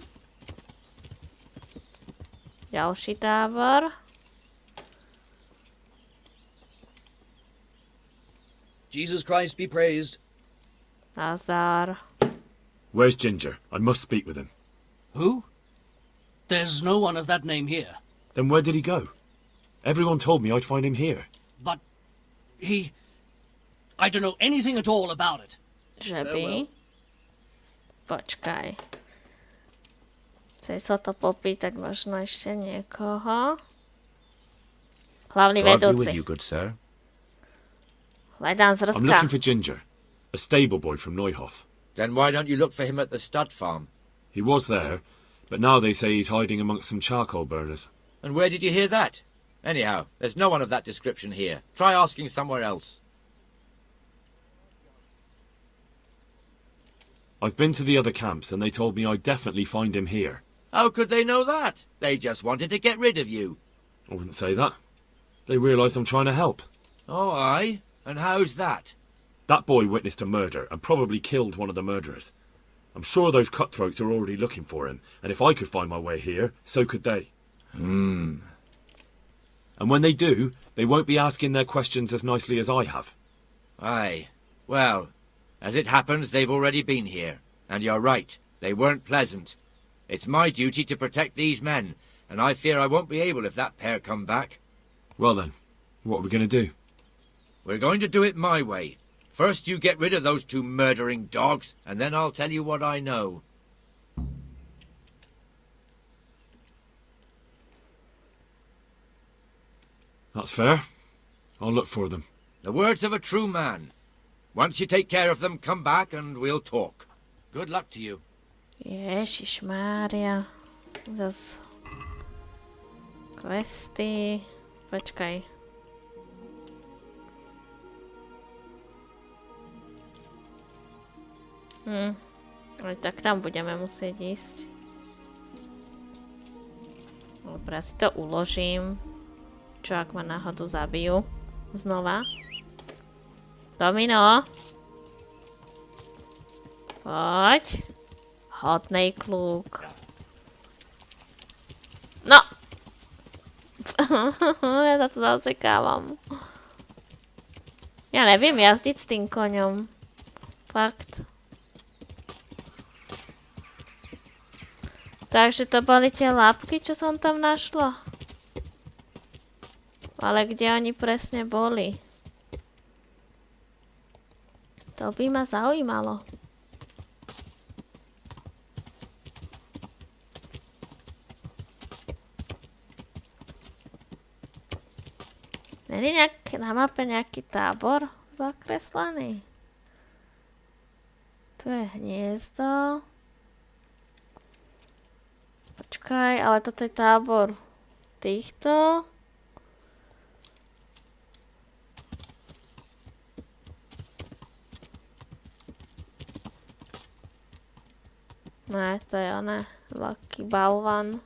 Ďalší tábor. Jesus Christ be praised. Nazdar. Where's Ginger? I must speak with him. Who? There's no one of that name here. Then where did he go? Everyone told me I'd find him here. But I don't know anything at all about it. Že by? Počkaj. Chcem sa to popýtať možno ešte niekoho. Hlavný vedúci. Hľadám I'm zrska. looking for Ginger, a stable boy from Neuhof. Then why don't you look for him at the stud farm? He was there, but now they say he's hiding amongst some charcoal burners. And where did you hear that? Anyhow, there's no one of that description here. Try asking somewhere else. I've been to the other camps and they told me I'd definitely find him here. How could they know that? They just wanted to get rid of you. I wouldn't say that. They realised I'm trying to help. Oh, aye? And how's that? That boy witnessed a murder and probably killed one of the murderers. I'm sure those cutthroats are already looking for him, and if I could find my way here, so could they. And when they do, they won't be asking their questions as nicely as I have. Aye. Well, as it happens, they've already been here. And you're right, they weren't pleasant. It's my duty to protect these men, and I fear I won't be able if that pair come back. Well then, what are we going to do? We're going to do it my way. First you get rid of those two murdering dogs, and then I'll tell you what I know. That's fair. I'll look for them. The words of a true man. Once you take care of them, come back and we'll talk. Good luck to you. Ježišmária. Zas. Questy. Počkaj. Aj tak tam budeme musieť ísť. Dobre, ja si to uložím. Čo ak ma náhodou zabijú? Znova. Domino. Poď. Hodnej kluk. No! Ja sa to zasekávam. Ja neviem jazdiť s tým koňom. Fakt. Takže to boli tie labky, čo som tam našla. Ale kde oni presne boli? To by ma zaujímalo. Není na mape nejaký tábor zakreslený? Tu je hniezdo. Počkaj, ale toto je tábor týchto. Ne, to je oné. Lucky balvan.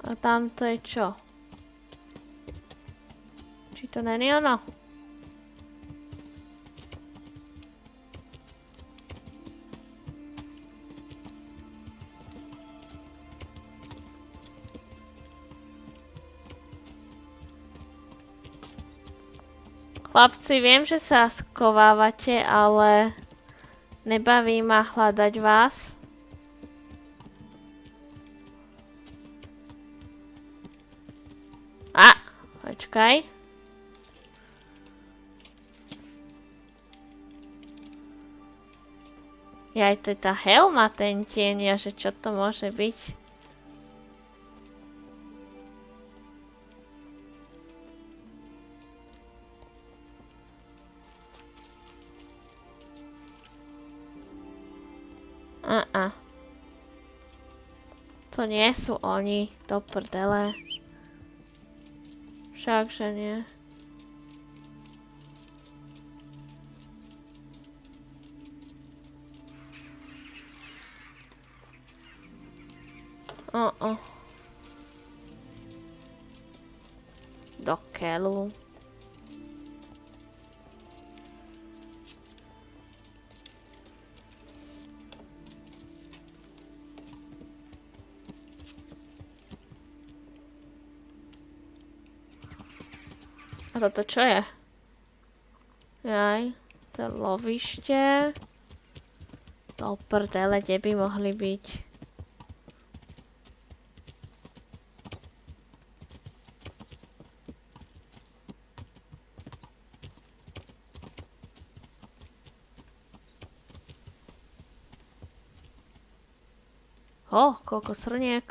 A tamto je čo? Či to není ono? Chlapci, viem, že sa skovávate, ale nebaví ma hľadať vás. Počkaj. Jaj, to je tá helma, ten tieň, že čo to môže byť? To nie sú oni, do prdele. Všakže nie. Do keľu. A toto čo je? Jaj, to je lovište. Do prdele, kde by mohli byť? Koľko srniek.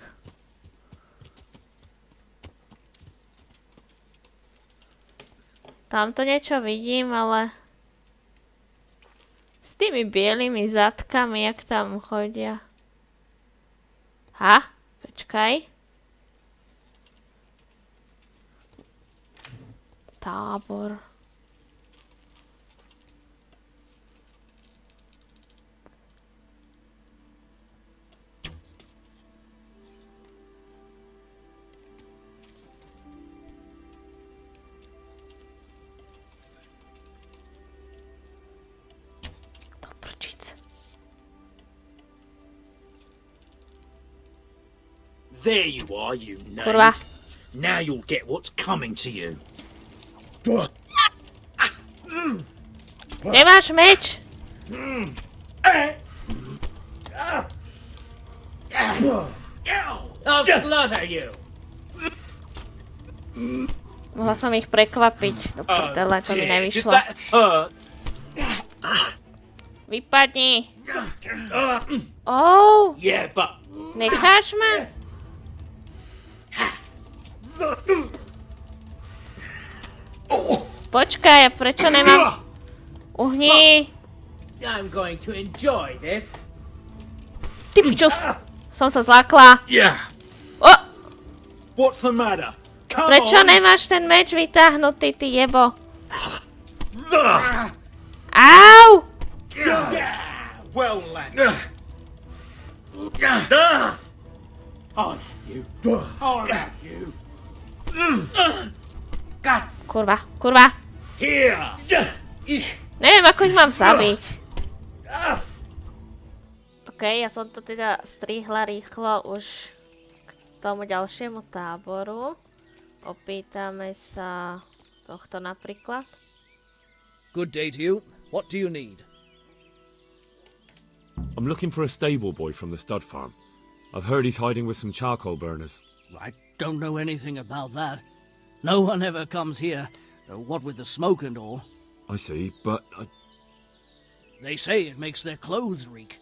Tamto niečo vidím, ale s tými bielými zadkami, jak tam chodia. Počkaj. Tábor. There you are, you knave. Kurwa. Now you'll get what's coming to you. Kde máš meč? I'll slaughter you. Mohla som ich prekvapiť. Do prdele, to mi nevyšlo. Vypadni. Yeah, but... Necháš ma? Počkaj, prečo nemám... Uhni. I'm going to enjoy this. Ty pičus. Som sa zlákla. What's the matter? Come Prečo on! nemáš ten meč vytáhnutý, ty jebo? Au! Well, lad. I'll have you. I'll have you. Kurva, kurva. Here. Neviem, ako ich mám zabiť. OK, ja som to teda strihla rýchlo už k tomu ďalšiemu táboru. Opýtame sa tohto napríklad. Good day to you. What do you need? I'm looking for a stable boy from the stud farm. I've heard he's hiding with some charcoal burners. I don't know anything about that. No one ever comes here, what with the smoke and all. I see, but They say it makes their clothes reek.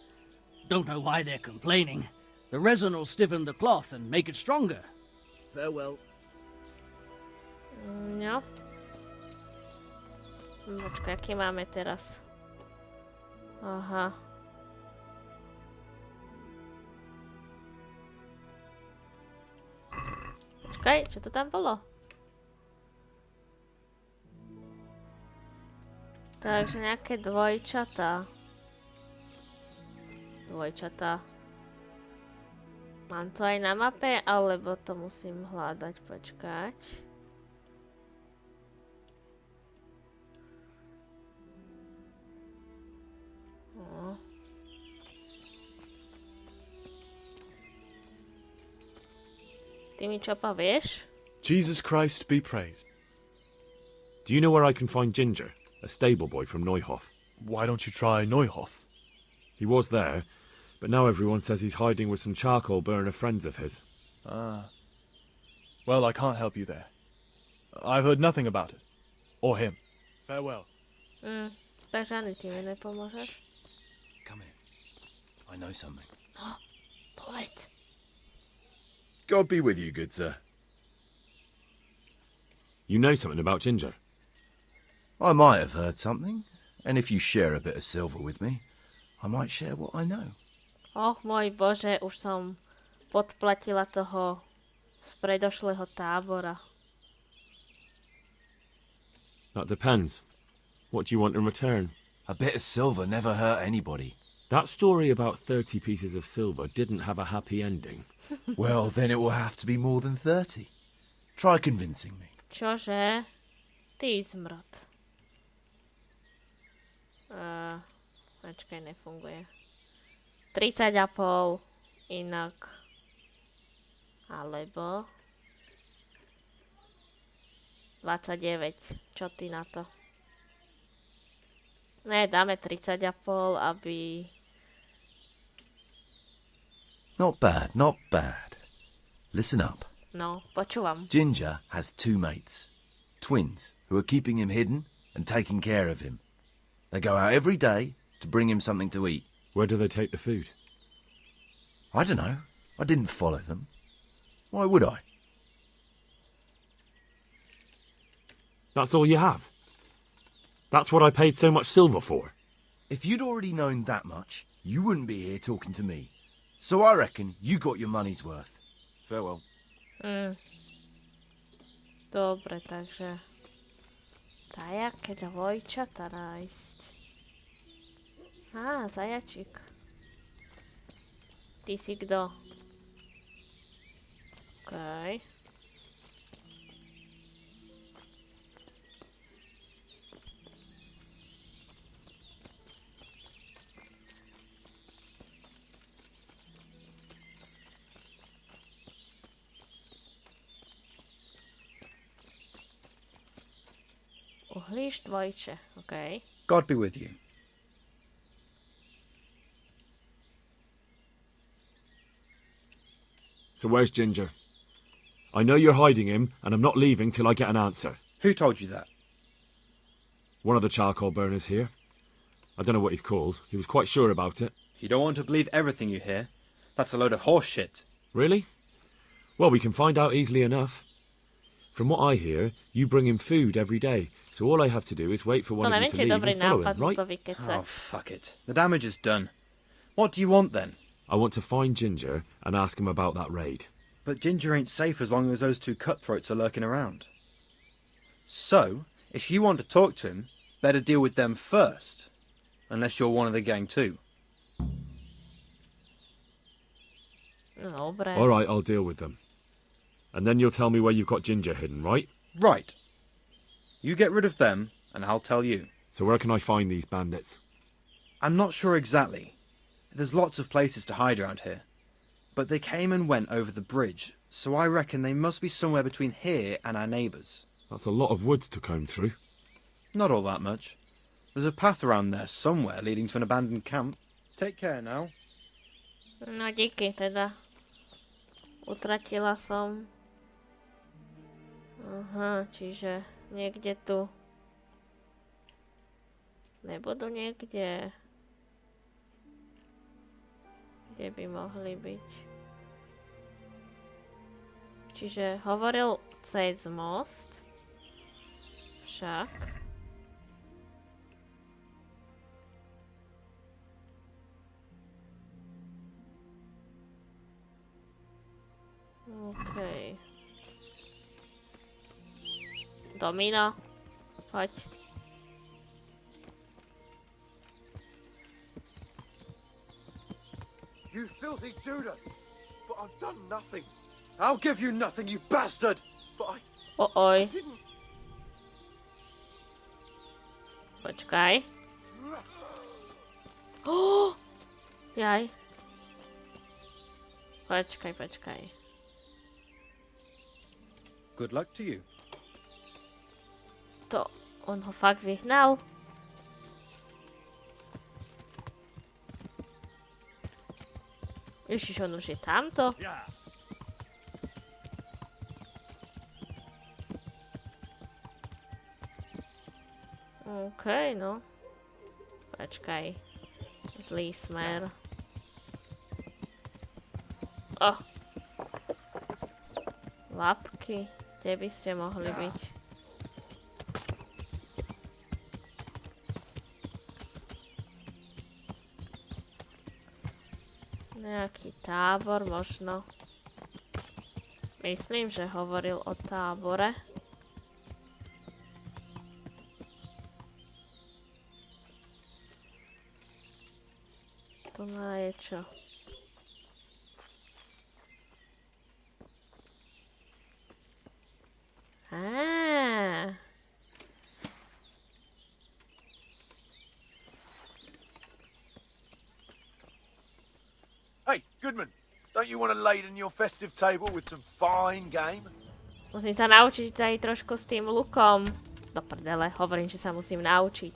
Don't know why they're complaining. The resin will stiffen the cloth and make it stronger. Farewell. No. Počkaj, aký máme teraz? Aha. Počkaj, čo to tam bolo? Takže nejaké dvojčatá. Dvojčatá. Mám to aj na mape, alebo to musím hľadať, počkať. No. Ty mi čo povieš? Jesus Christ be praised. do you know where I can find Ginger, a stable boy from Neuhof? Why don't you try Neuhof? He was there, but now everyone says he's hiding with some charcoal burner friends of his. Ah. Well, I can't help you there. I've heard nothing about it. Or him. Farewell. Takže ani ty mi nepomôžeš? Come here. I know something. Povedz. God be with you, good sir. You know something about Ginger? I might have heard something, and if you share a bit of silver with me, I might share what I know. Och, môj Bože, už som podplatila toho z predošlého tábora. That depends. What do you want in return? A bit of silver never hurt anybody. That story about 30 pieces of silver didn't have a happy ending. Well, then it will have to be more than 30. Try convincing me. Čože? Ty zmrad. Počkaj, nefunguje. 30,5 inak. Alebo 29. Čo ty na to? Ne, dáme 30,5, aby... Not bad, not bad. Listen up. No, počúvam. Ginger has two mates. Twins, who are keeping him hidden and taking care of him. They go out every day to bring him something to eat. Where do they take the food? I don't know. I didn't follow them. Why would I? That's all you have? That's what I paid so much silver for? If you'd already known that much, you wouldn't be here talking to me. So I reckon you got your money's worth. Farewell. Dobre, takže... Dajaké dvojčata nájsť. Á, zajačík. Ty si kto? Okej. Uhlíš dvojče, okej. God be with you. So where's Ginger? I know you're hiding him, and I'm not leaving till I get an answer. Who told you that? One of the charcoal burners here. I don't know what he's called. He was quite sure about it. You don't want to believe everything you hear. That's a load of horse shit. Really? Well, we can find out easily enough. From what I hear, you bring him food every day, so all I have to do is wait for one of you to leave and follow him, right? Oh, fuck it. The damage is done. What do you want then? I want to find Ginger and ask him about that raid. But Ginger ain't safe as long as those two cutthroats are lurking around. So, if you want to talk to him, better deal with them first. Unless you're one of the gang too. Dobre. All right, I'll deal with them. And then you'll tell me where you've got Ginger hidden, right? Right. You get rid of them, and I'll tell you. So where can I find these bandits? I'm not sure exactly. There's lots of places to hide around here. But they came and went over the bridge, so I reckon they must be somewhere between here and our neighbours. That's a lot of woods to comb through. Not all that much. There's a path around there somewhere leading to an abandoned camp. Take care now. No díky teda. Utratila som. Aha, čiže niekde tu. Nebudú niekde. Kde by mohli byť? Čiže hovoril cez most. Však. Okej. Domino. Poď. You filthy Judas! But I've done nothing. I'll give you nothing, you bastard! But I didn't. Počkaj. Oh! Jaj. Počkaj. Good luck to you. To on ho fakt vyhnal? Ježiš, on už je tamto? Okej, no. Počkaj. Zlý smer. Oh. Lapky. Kde by ste mohli byť? Nejaký tábor možno. Myslím, že hovoril o tábore. Tu je čo? Hey, Goodman, don't you want to laden your festive table with some fine game? Musím sa naučiť aj trošku s tým lukom. Do prdele, hovorím, že sa musím naučiť.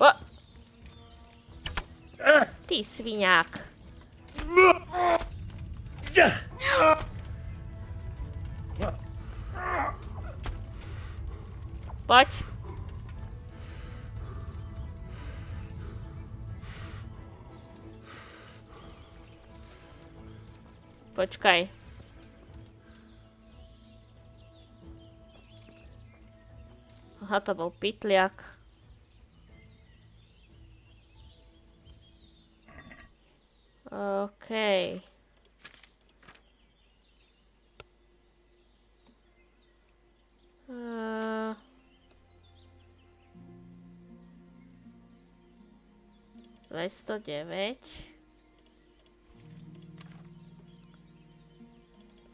O! Ty sviňák. Poď. Počkaj. Aha, to bol pytliak. Okej. ...209.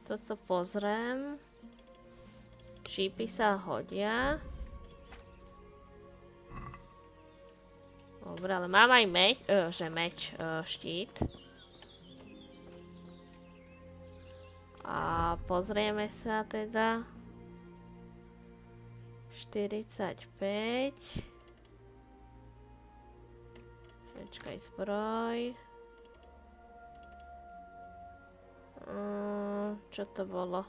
Toto pozriem. Šípy sa hodia. Dobre, ale mám aj štít. A pozrieme sa teda. 45. Počkaj, zbroj. Čo to bolo?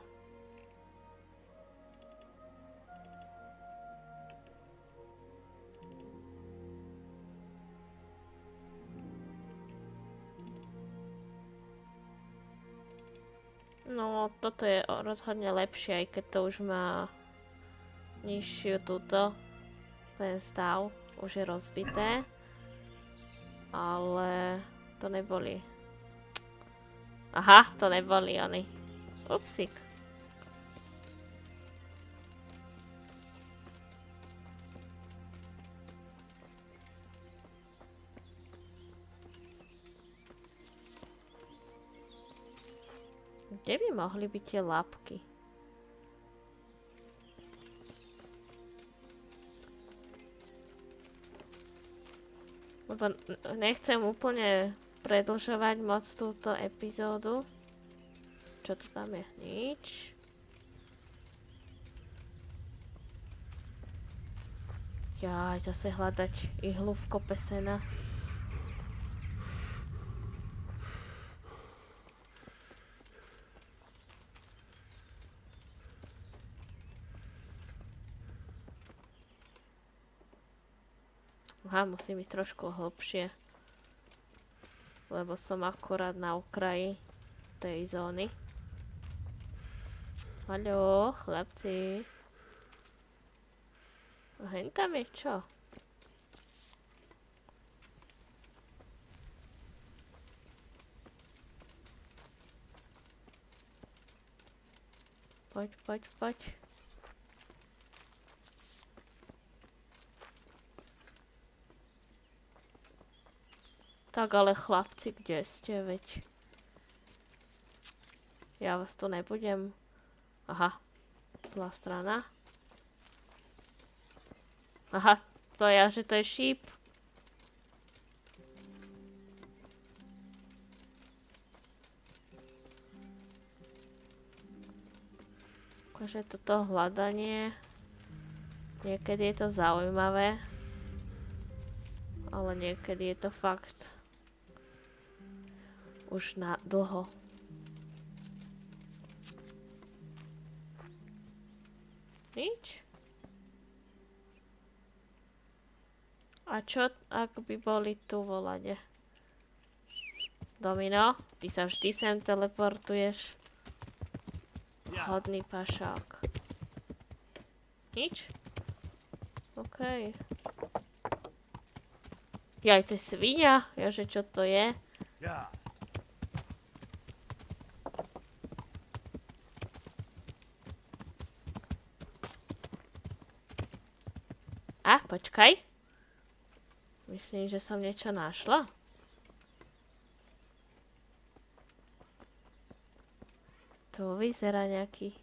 No, toto je rozhodne lepšie, aj keď to už má nižšiu túto, ten stav, už je rozbité. Ale to neboli Aha, to neboli oni. Upsík. Kde by mohli byť tie labky? Lebo nechcem úplne predĺžovať moc túto epizódu. Čo to tam je? Nič. Jaj, zase hľadať ihlu v kope sena. Aha, musím ísť trošku hlbšie. Lebo som akurát na okraji tej zóny. Haló, chlapci. A hen tam je čo? Poď, poď, poď. Tak ale chlapci, kde ste, veď? Ja vás tu nebudem. Aha, zlá strana. Aha, to je, že to je šíp. Akože toto hľadanie. Niekedy je to zaujímavé. Ale niekedy je to fakt už na dlho. Nič? A čo, ak by boli tu volade? Domino, ty sa vždy sem teleportuješ. Hodný pašák. Nič? Okej. Jaj, to je svinia? Jaže, čo to je? A, počkaj. Myslím, že som niečo našla. Tu vyzerá nejaký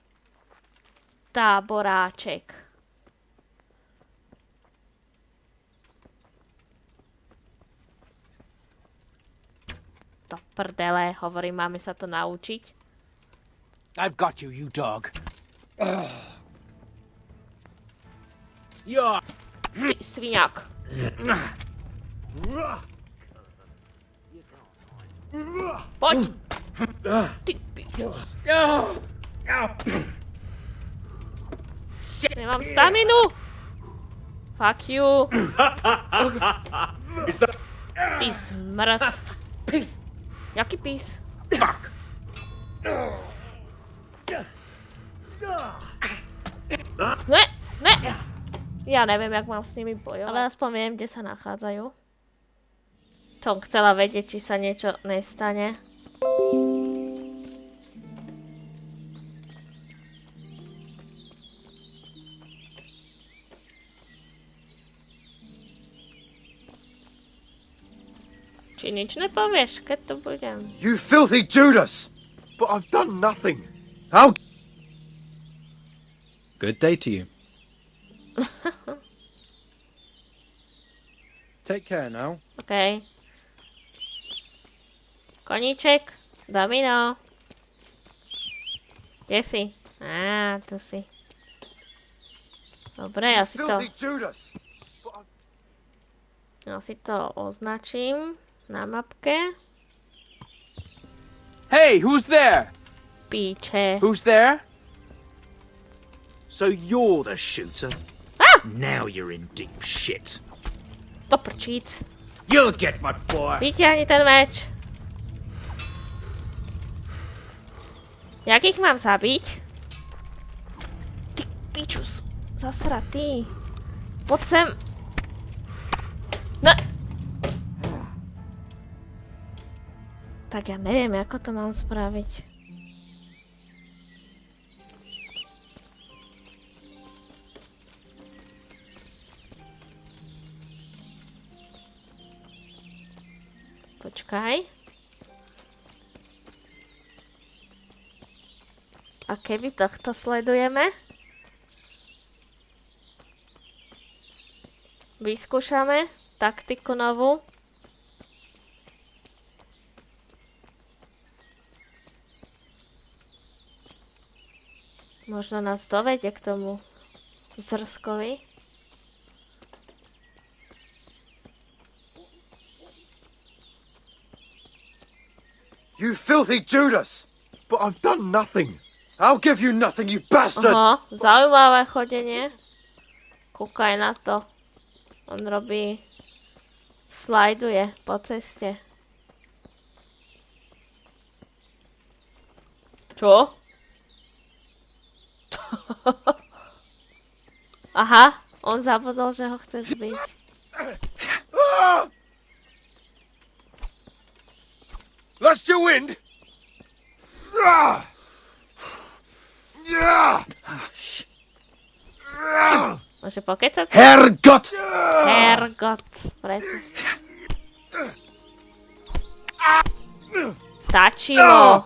táboráček. To prdele, hovorím, máme sa to naučiť. I've got you, you dog. Yeah. Ty sviňák. Poď. Ty pičus. Nemám staminu. Fuck you. Ty smrd. Jaký pís? Fuck. Ne, ne. Ja neviem, jak mám s nimi bojovať. Ale aspoň viem, kde sa nachádzajú. Som chcela vedieť, či sa niečo nestane. Či nič nepovieš, keď tu budem? You filthy Judas! But I've done nothing. How? Good day to you. Take care now. OK. Koníček, domino. Kde si? Á, tu si. Dobre, ja si to... Ja si to označím na mapke. Hey, who's there? Píče. Who's there? So you're the shooter? Ah! Now you're in deep shit. To prčíc. You'll get my boy. Vyťahni ten meč. Jak ich mám zabiť? Ty pičus. Zasratý. Poď sem. Ne. Tak ja neviem, ako to mám spraviť. Počkaj. A keby tohto sledujeme? Vyskúšame taktiku novú. Možno nás dovedie k tomu zrskovi. You filthy Judas! But I've done nothing. I'll give you nothing, you bastard! Aha, zaujímavé chodenie. Kúkaj na to. On robí... slajduje po ceste. Čo? Aha, on zabudol, že ho chce zbiť. Lost your wind? Môže pokecať? Herrgott! Herrgott, presne. Stačilo.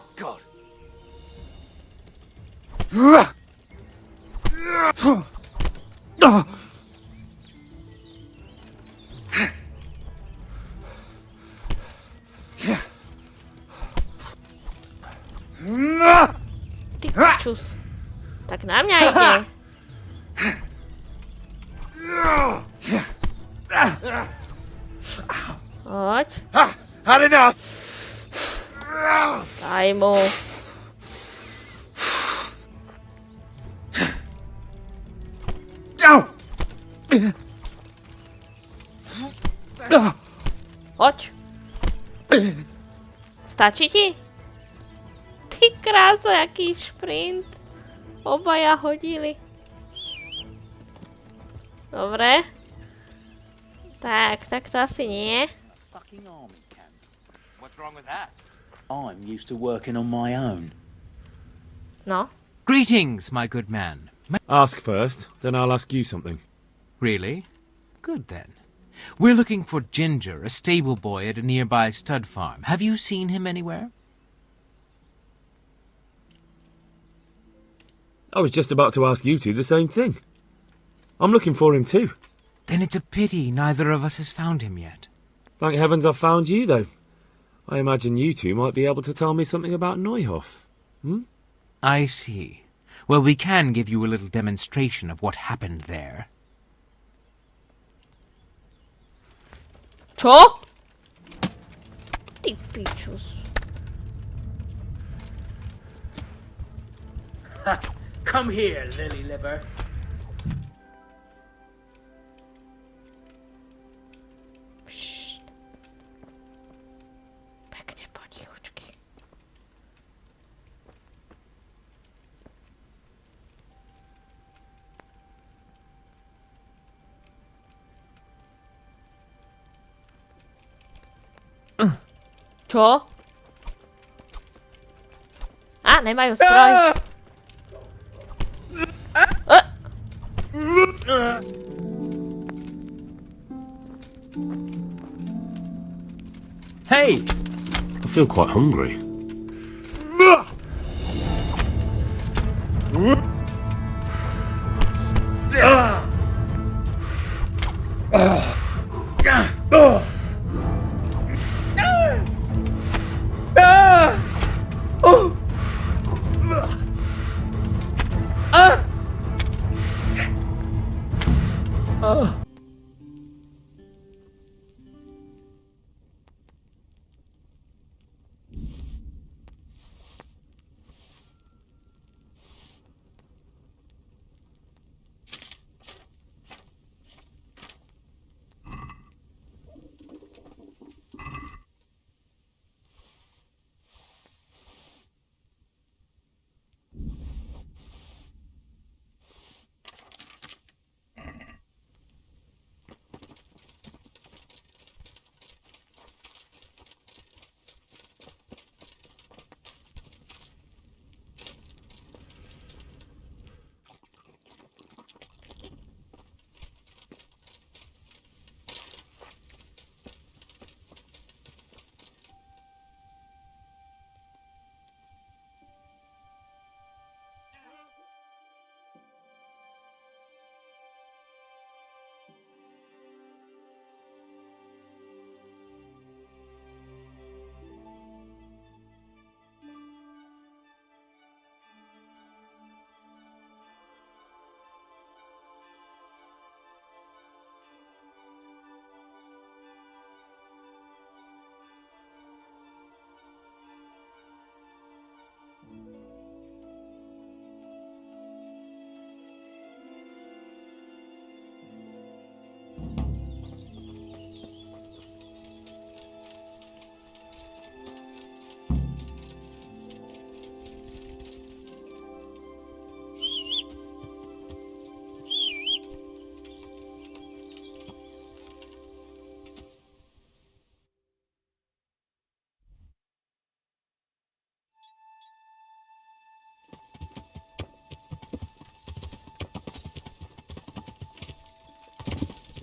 Ty čus. Tak na mňa ide. Poď. Had enough! Daj mu. Poď. Stačí ti? Ty kráso, jaký šprint. Obaja hodili. Dobre. Tak to asi nie. Fucking army camp. What's wrong with that? I'm used to working on my own. No. Greetings, my good man. Ask first, then I'll ask you something. Really? Good then. We're looking for Ginger, a stable boy at a nearby stud farm. Have you seen him anywhere? I was just about to ask you two the same thing. I'm looking for him too. Then it's a pity neither of us has found him yet. Thank heavens I've found you, though. I imagine you two might be able to tell me something about Neuhof. Hmm? I see. Well, we can give you a little demonstration of what happened there. Čo? Ty pičus. Come here, lily liver. Pekne potichučky. Čo? Á, nemajú stroj. Hey! I feel quite hungry.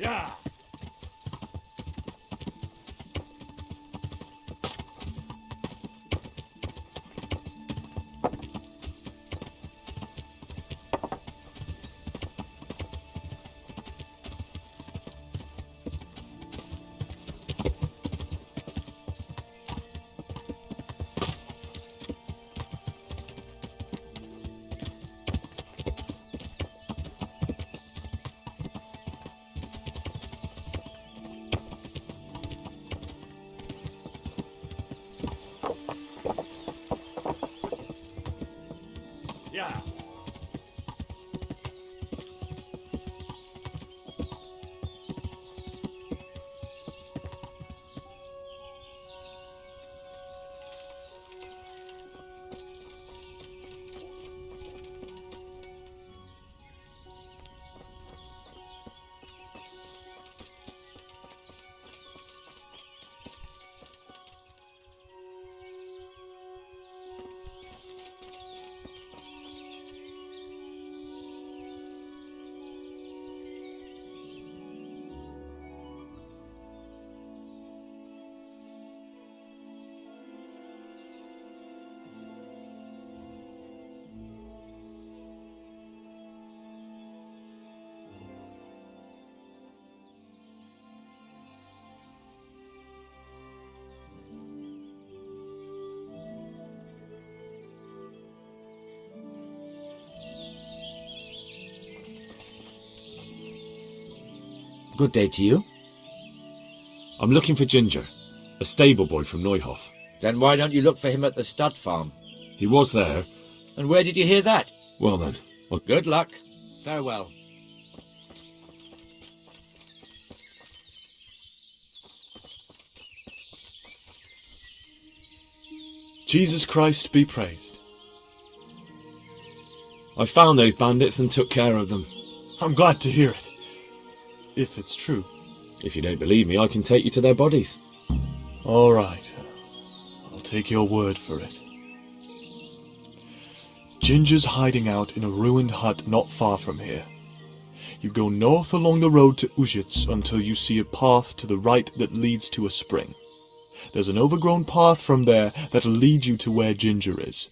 Yeah. Yeah. Good day to you. I'm looking for Ginger, a stable boy from Neuhof. Then why don't you look for him at the stud farm? He was there. And where did you hear that? Well then. Good luck. Farewell. Jesus Christ be praised. I found those bandits and took care of them. I'm glad to hear it. If it's true. If you don't believe me, I can take you to their bodies. All right. I'll take your word for it. Ginger's hiding out in a ruined hut not far from here. You go north along the road to Ujits until you see a path to the right that leads to a spring. There's an overgrown path from there that'll lead you to where Ginger is.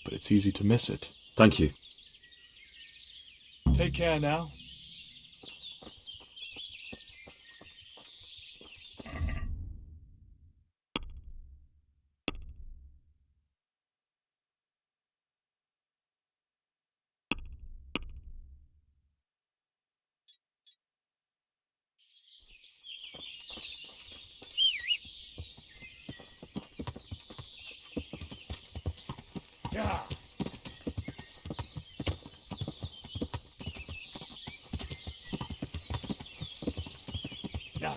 But it's easy to miss it. Thank you. Take care now. Yeah. Yeah.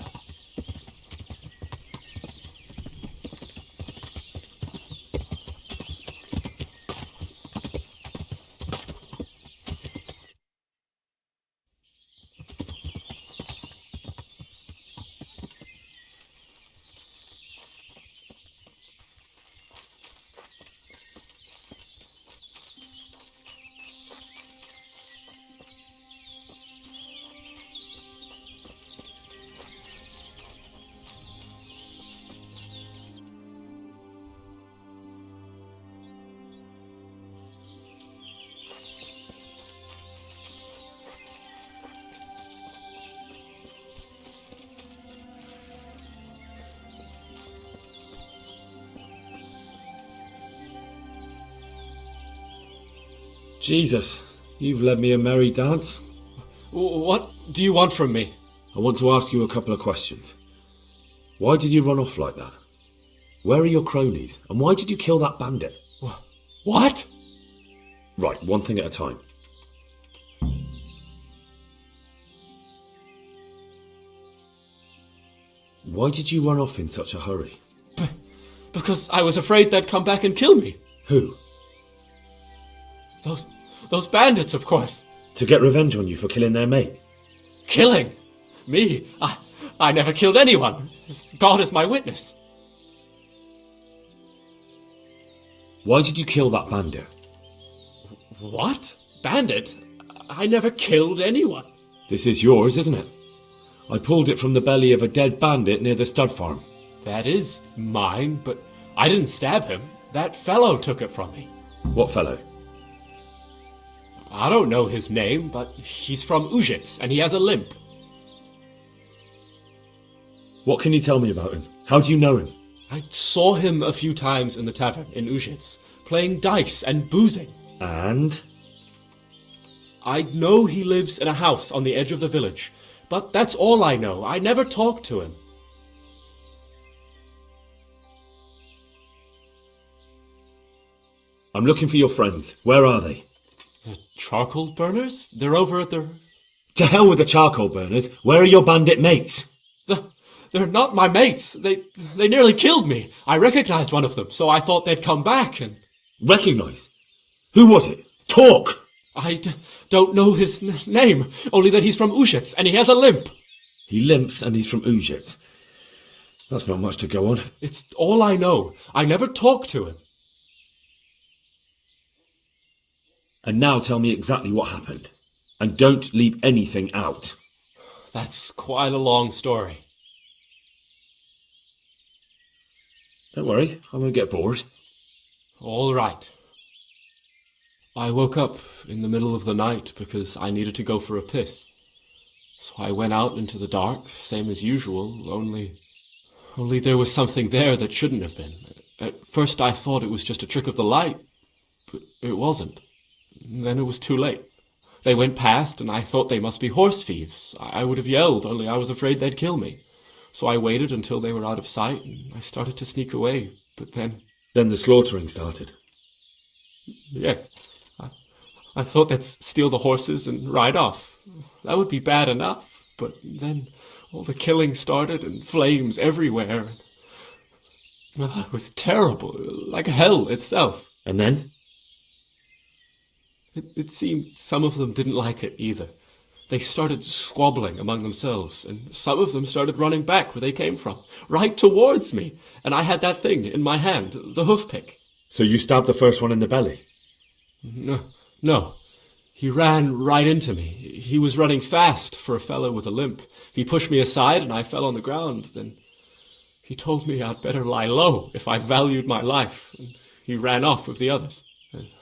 Jesus, you've led me a merry dance. What do you want from me? I want to ask you a couple of questions. Why did you run off like that? Where are your cronies? And why did you kill that bandit? What? Right, one thing at a time. Why did you run off in such a hurry? Because I was afraid they'd come back and kill me. Who? Those bandits, of course. To get revenge on you for killing their mate? Killing? Me? I never killed anyone. God is my witness. Why did you kill that bandit? What? Bandit? I never killed anyone. This is yours, isn't it? I pulled it from the belly of a dead bandit near the stud farm. That is mine, but I didn't stab him. That fellow took it from me. What fellow? I don't know his name, but he's from Ujits, and he has a limp. What can you tell me about him? How do you know him? I saw him a few times in the tavern in Ujits, playing dice and boozing. And? I know he lives in a house on the edge of the village, but that's all I know. I never talked to him. I'm looking for your friends. Where are they? The charcoal burners? They're over at the... To hell with the charcoal burners. Where are your bandit mates? They're not my mates. They nearly killed me. I recognized one of them, so I thought they'd come back and... Recognize? Who was it? Talk! I don't know his name, only that he's from Ujits, and he has a limp. He limps and he's from Ujits. That's not much to go on. It's all I know. I never talked to him. And now tell me exactly what happened. And don't leave anything out. That's quite a long story. Don't worry, I won't get bored. All right. I woke up in the middle of the night because I needed to go for a piss. So I went out into the dark, same as usual, only there was something there that shouldn't have been. At first I thought it was just a trick of the light, but it wasn't. Then it was too late. They went past, and I thought they must be horse thieves. I would have yelled, only I was afraid they'd kill me. So I waited until they were out of sight, and I started to sneak away, but then... Then the slaughtering started? Yes. I thought they'd steal the horses and ride off. That would be bad enough, but then all the killing started, and flames everywhere. Well, it was terrible, like hell itself. And then? It seemed some of them didn't like it either. They started squabbling among themselves, and some of them started running back where they came from, right towards me. And I had that thing in my hand, the hoof pick. So you stabbed the first one in the belly? No. He ran right into me. He was running fast for a fellow with a limp. He pushed me aside and I fell on the ground. Then he told me I'd better lie low if I valued my life. And he ran off with the others.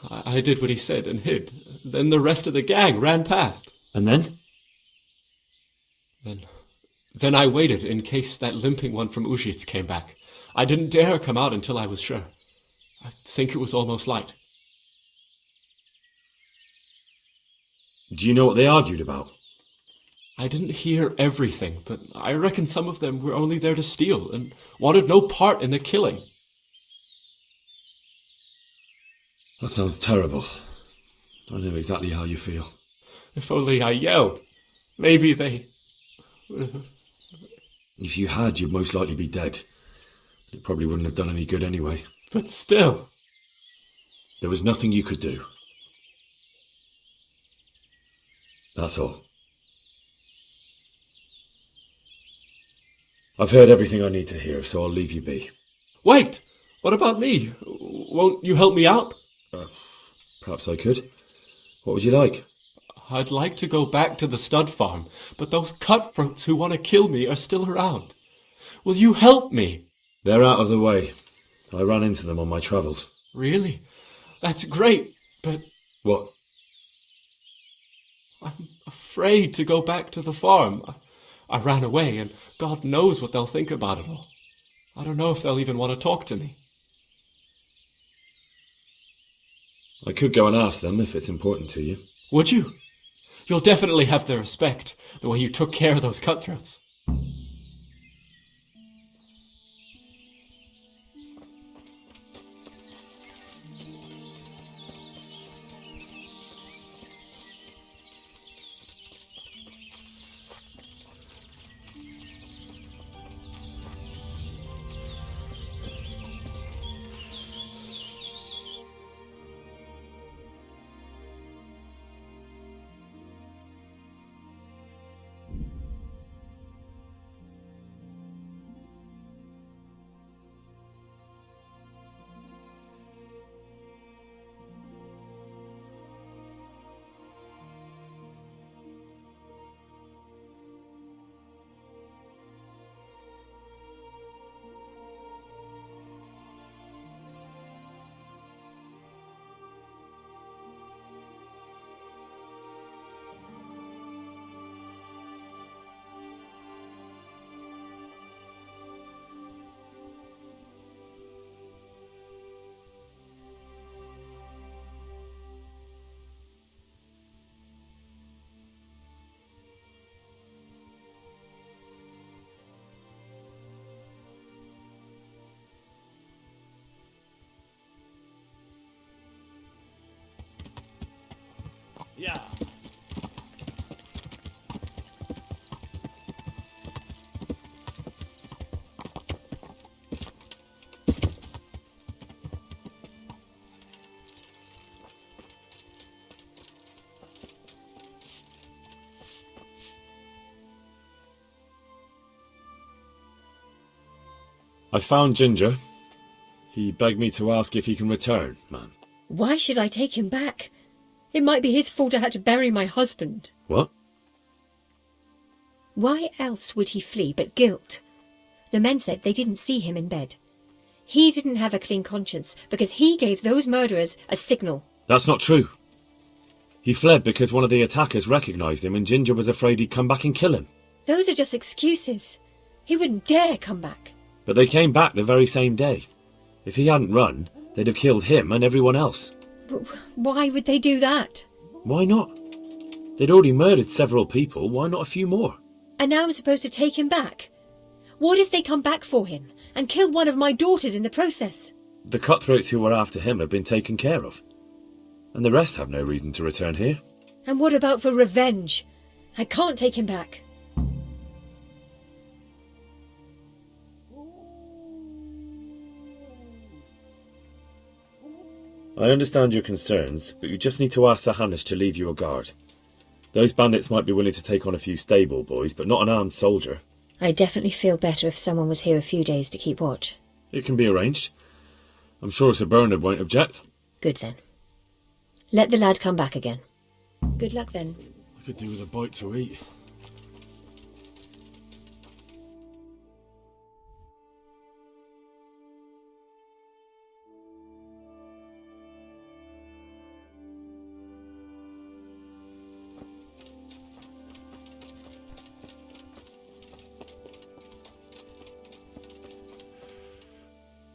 I did what he said and hid. Then the rest of the gang ran past. And then? Then I waited in case that limping one from Ujits came back. I didn't dare come out until I was sure. I think it was almost light. Do you know what they argued about? I didn't hear everything, but I reckon some of them were only there to steal and wanted no part in the killing. That sounds terrible. I know exactly how you feel. If only I yelled. Maybe they... If you had, you'd most likely be dead. It probably wouldn't have done any good anyway. But still... There was nothing you could do. That's all. I've heard everything I need to hear, so I'll leave you be. Wait! What about me? Won't you help me out? Perhaps I could. What would you like? I'd like to go back to the stud farm, but those cutthroats who want to kill me are still around. Will you help me? They're out of the way. I ran into them on my travels. Really? That's great, but... What? I'm afraid to go back to the farm. I ran away, and God knows what they'll think about it all. I don't know if they'll even want to talk to me. I could go and ask them if it's important to you. Would you? You'll definitely have their respect, the way you took care of those cutthroats. Yeah. I found Ginger. He begged me to ask if he can return, man. Why should I take him back? It might be his fault I had to bury my husband. What? Why else would he flee but guilt? The men said they didn't see him in bed. He didn't have a clean conscience because he gave those murderers a signal. That's not true. He fled because one of the attackers recognised him and Ginger was afraid he'd come back and kill him. Those are just excuses. He wouldn't dare come back. But they came back the very same day. If he hadn't run, they'd have killed him and everyone else. But why would they do that? Why not? They'd already murdered several people, why not a few more? And now I'm supposed to take him back? What if they come back for him and kill one of my daughters in the process? The cutthroats who were after him have been taken care of. And the rest have no reason to return here. And what about for revenge? I can't take him back. I understand your concerns, but you just need to ask Sir Hanish to leave you a guard. Those bandits might be willing to take on a few stable boys, but not an armed soldier. I'd definitely feel better if someone was here a few days to keep watch. It can be arranged. I'm sure Sir Bernard won't object. Good then. Let the lad come back again. Good luck then. I could do with a bite to eat.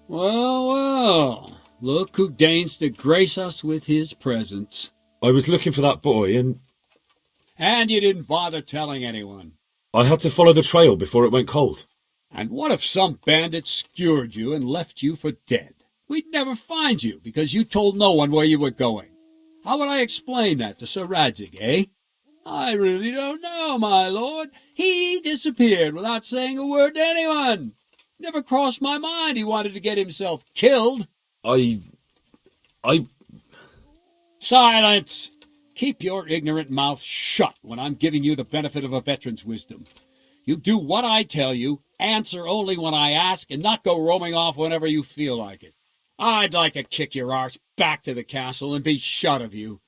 Well, well. Look who deigns to grace us with his presence. I was looking for that boy and... And you didn't bother telling anyone. I had to follow the trail before it went cold. And what if some bandit skewered you and left you for dead? We'd never find you because you told no one where you were going. How would I explain that to Sir Radzig, eh? I really don't know, my lord. He disappeared without saying a word to anyone. Never crossed my mind he wanted to get himself killed. Silence! Keep your ignorant mouth shut when I'm giving you the benefit of a veteran's wisdom. You do what I tell you, answer only when I ask, and not go roaming off whenever you feel like it. I'd like to kick your arse back to the castle and be shut of you.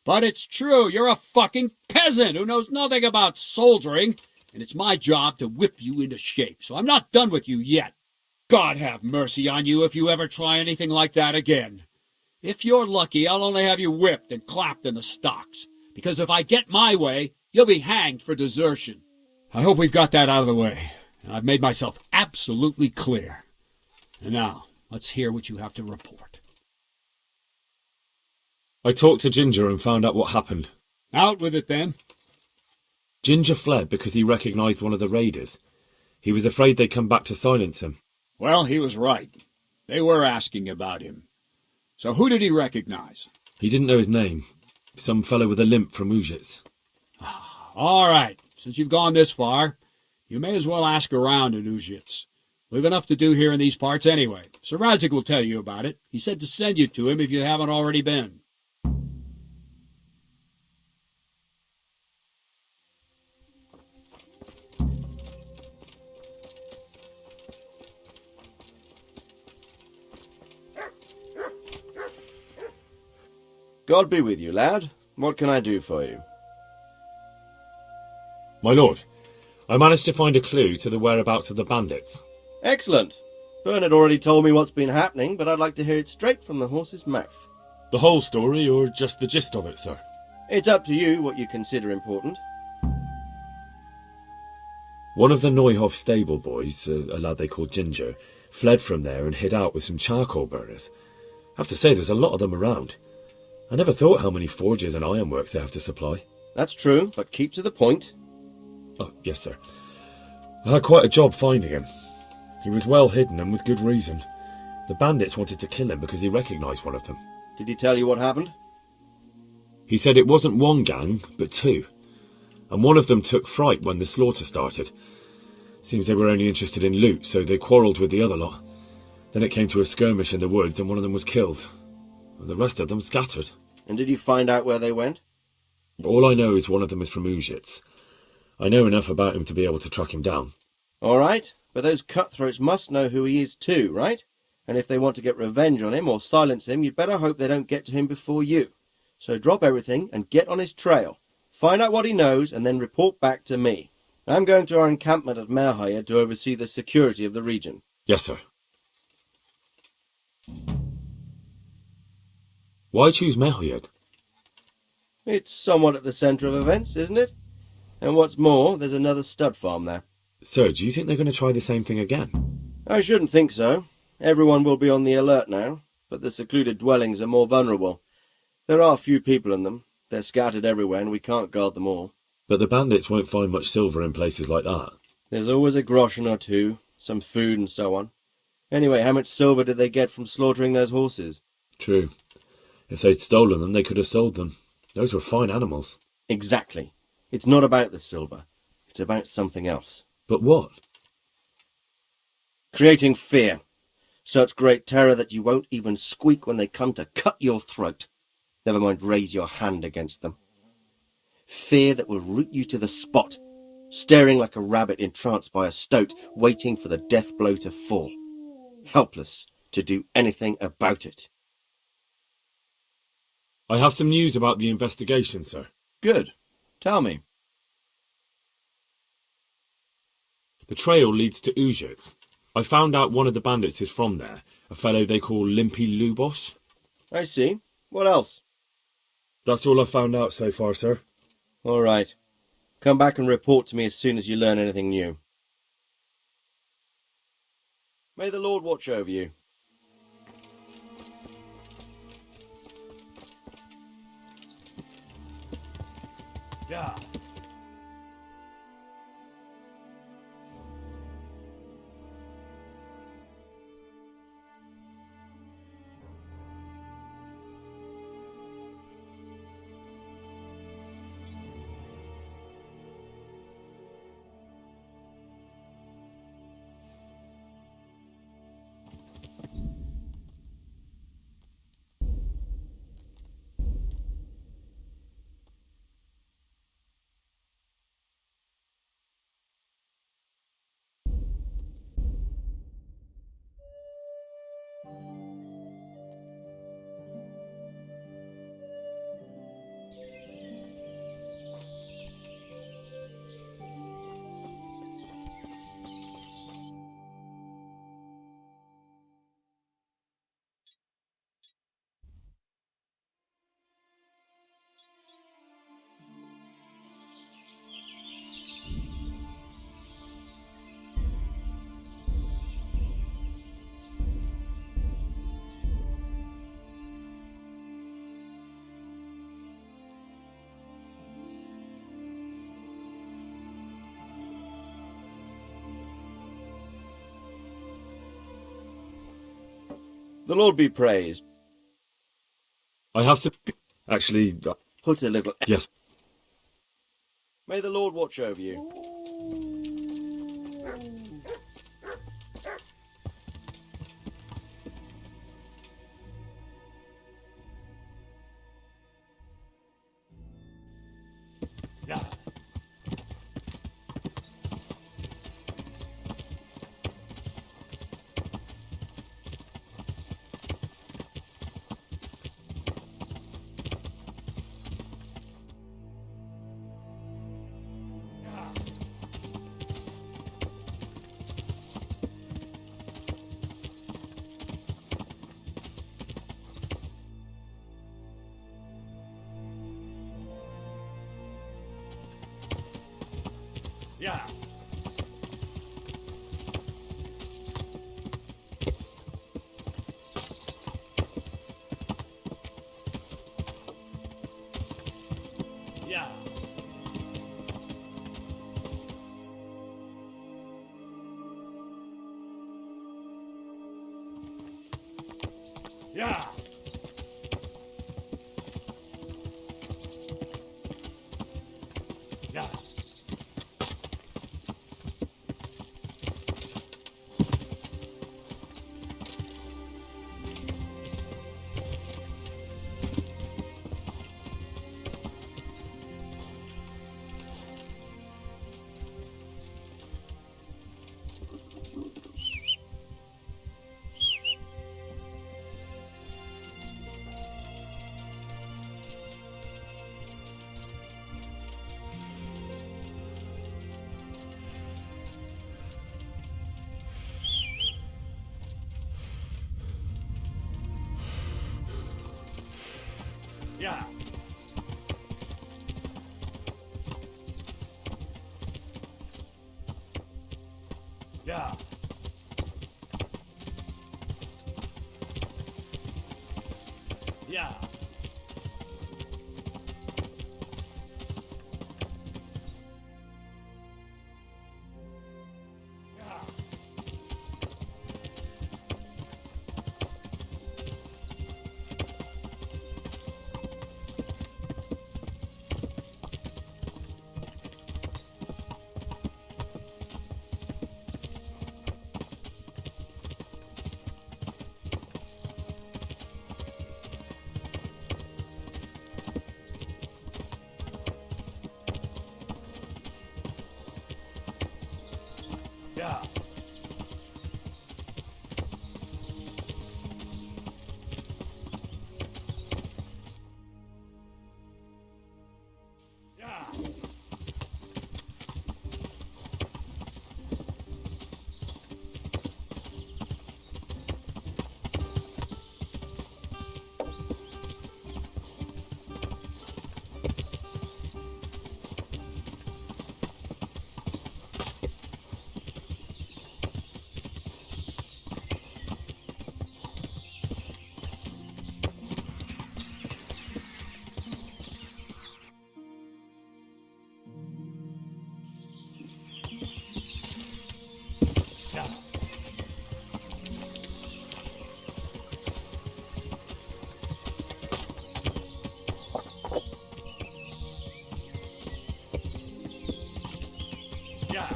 But it's true, you're a fucking peasant who knows nothing about soldiering, and it's my job to whip you into shape, so I'm not done with you yet. God have mercy on you if you ever try anything like that again. If you're lucky, I'll only have you whipped and clapped in the stocks, because if I get my way, you'll be hanged for desertion. I hope we've got that out of the way, and I've made myself absolutely clear. And now, let's hear what you have to report. I talked to Ginger and found out what happened. Out with it, then. Ginger fled because he recognised one of the raiders. He was afraid they'd come back to silence him. Well, he was right. They were asking about him. So who did he recognise? He didn't know his name. Some fellow with a limp from Ujits. All right. Since you've gone this far, you may as well ask around in Ujits. We've enough to do here in these parts anyway. Sir Radzig will tell you about it. He said to send you to him if you haven't already been. God be with you, lad. What can I do for you? My lord, I managed to find a clue to the whereabouts of the bandits. Excellent. Bernard already told me what's been happening, but I'd like to hear it straight from the horse's mouth. The whole story, or just the gist of it, sir? It's up to you what you consider important. One of the Neuhoff stable boys, a lad they called Ginger, fled from there and hid out with some charcoal burners. I have to say there's a lot of them around. I never thought how many forges and ironworks they have to supply. That's true, but keep to the point. Oh, yes, sir. I had quite a job finding him. He was well hidden and with good reason. The bandits wanted to kill him because he recognised one of them. Did he tell you what happened? He said it wasn't one gang, but two. And one of them took fright when the slaughter started. Seems they were only interested in loot, so they quarrelled with the other lot. Then it came to a skirmish in the woods and one of them was killed. And the rest of them scattered. And did you find out where they went? All I know is one of them is from Ujits. I know enough about him to be able to track him down. All right, but those cutthroats must know who he is too, right? And if they want to get revenge on him or silence him, you'd better hope they don't get to him before you. So drop everything and get on his trail. Find out what he knows and then report back to me. I'm going to our encampment at Merhayed to oversee the security of the region. Yes, sir. Why choose Merhayed? It's somewhat at the centre of events, isn't it? And what's more, there's another stud farm there. Sir, do you think they're going to try the same thing again? I shouldn't think so. Everyone will be on the alert now, but the secluded dwellings are more vulnerable. There are few people in them. They're scattered everywhere and we can't guard them all. But the bandits won't find much silver in places like that. There's always a groschen or two, some food and so on. Anyway, how much silver did they get from slaughtering those horses? True. If they'd stolen them, they could have sold them. Those were fine animals. Exactly. It's not about the silver. It's about something else. But what? Creating fear. Such great terror that you won't even squeak when they come to cut your throat. Never mind raise your hand against them. Fear that will root you to the spot, staring like a rabbit entranced by a stoat, waiting for the death blow to fall. Helpless to do anything about it. I have some news about the investigation, sir. Good. Tell me. The trail leads to Ujits. I found out one of the bandits is from there, a fellow they call Limpy Lubosh. I see. What else? That's all I've found out so far, sir. All right. Come back and report to me as soon as you learn anything new. May the Lord watch over you. Yeah. The Lord be praised. I have some... Actually... Put a little... Yes. May the Lord watch over you. Yeah. Yeah. Yeah. Yeah. Yeah. Yeah. Yeah. Yeah. Yeah. Yeah. Yeah.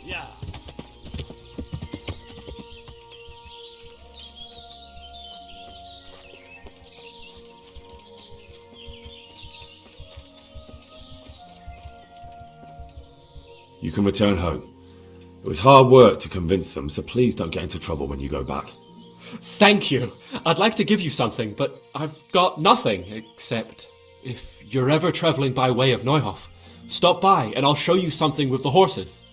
Yeah. You can return home. It was hard work to convince them, so please don't get into trouble when you go back. Thank you. I'd like to give you something, but I've got nothing except if you're ever travelling by way of Neuhof, stop by and I'll show you something with the horses.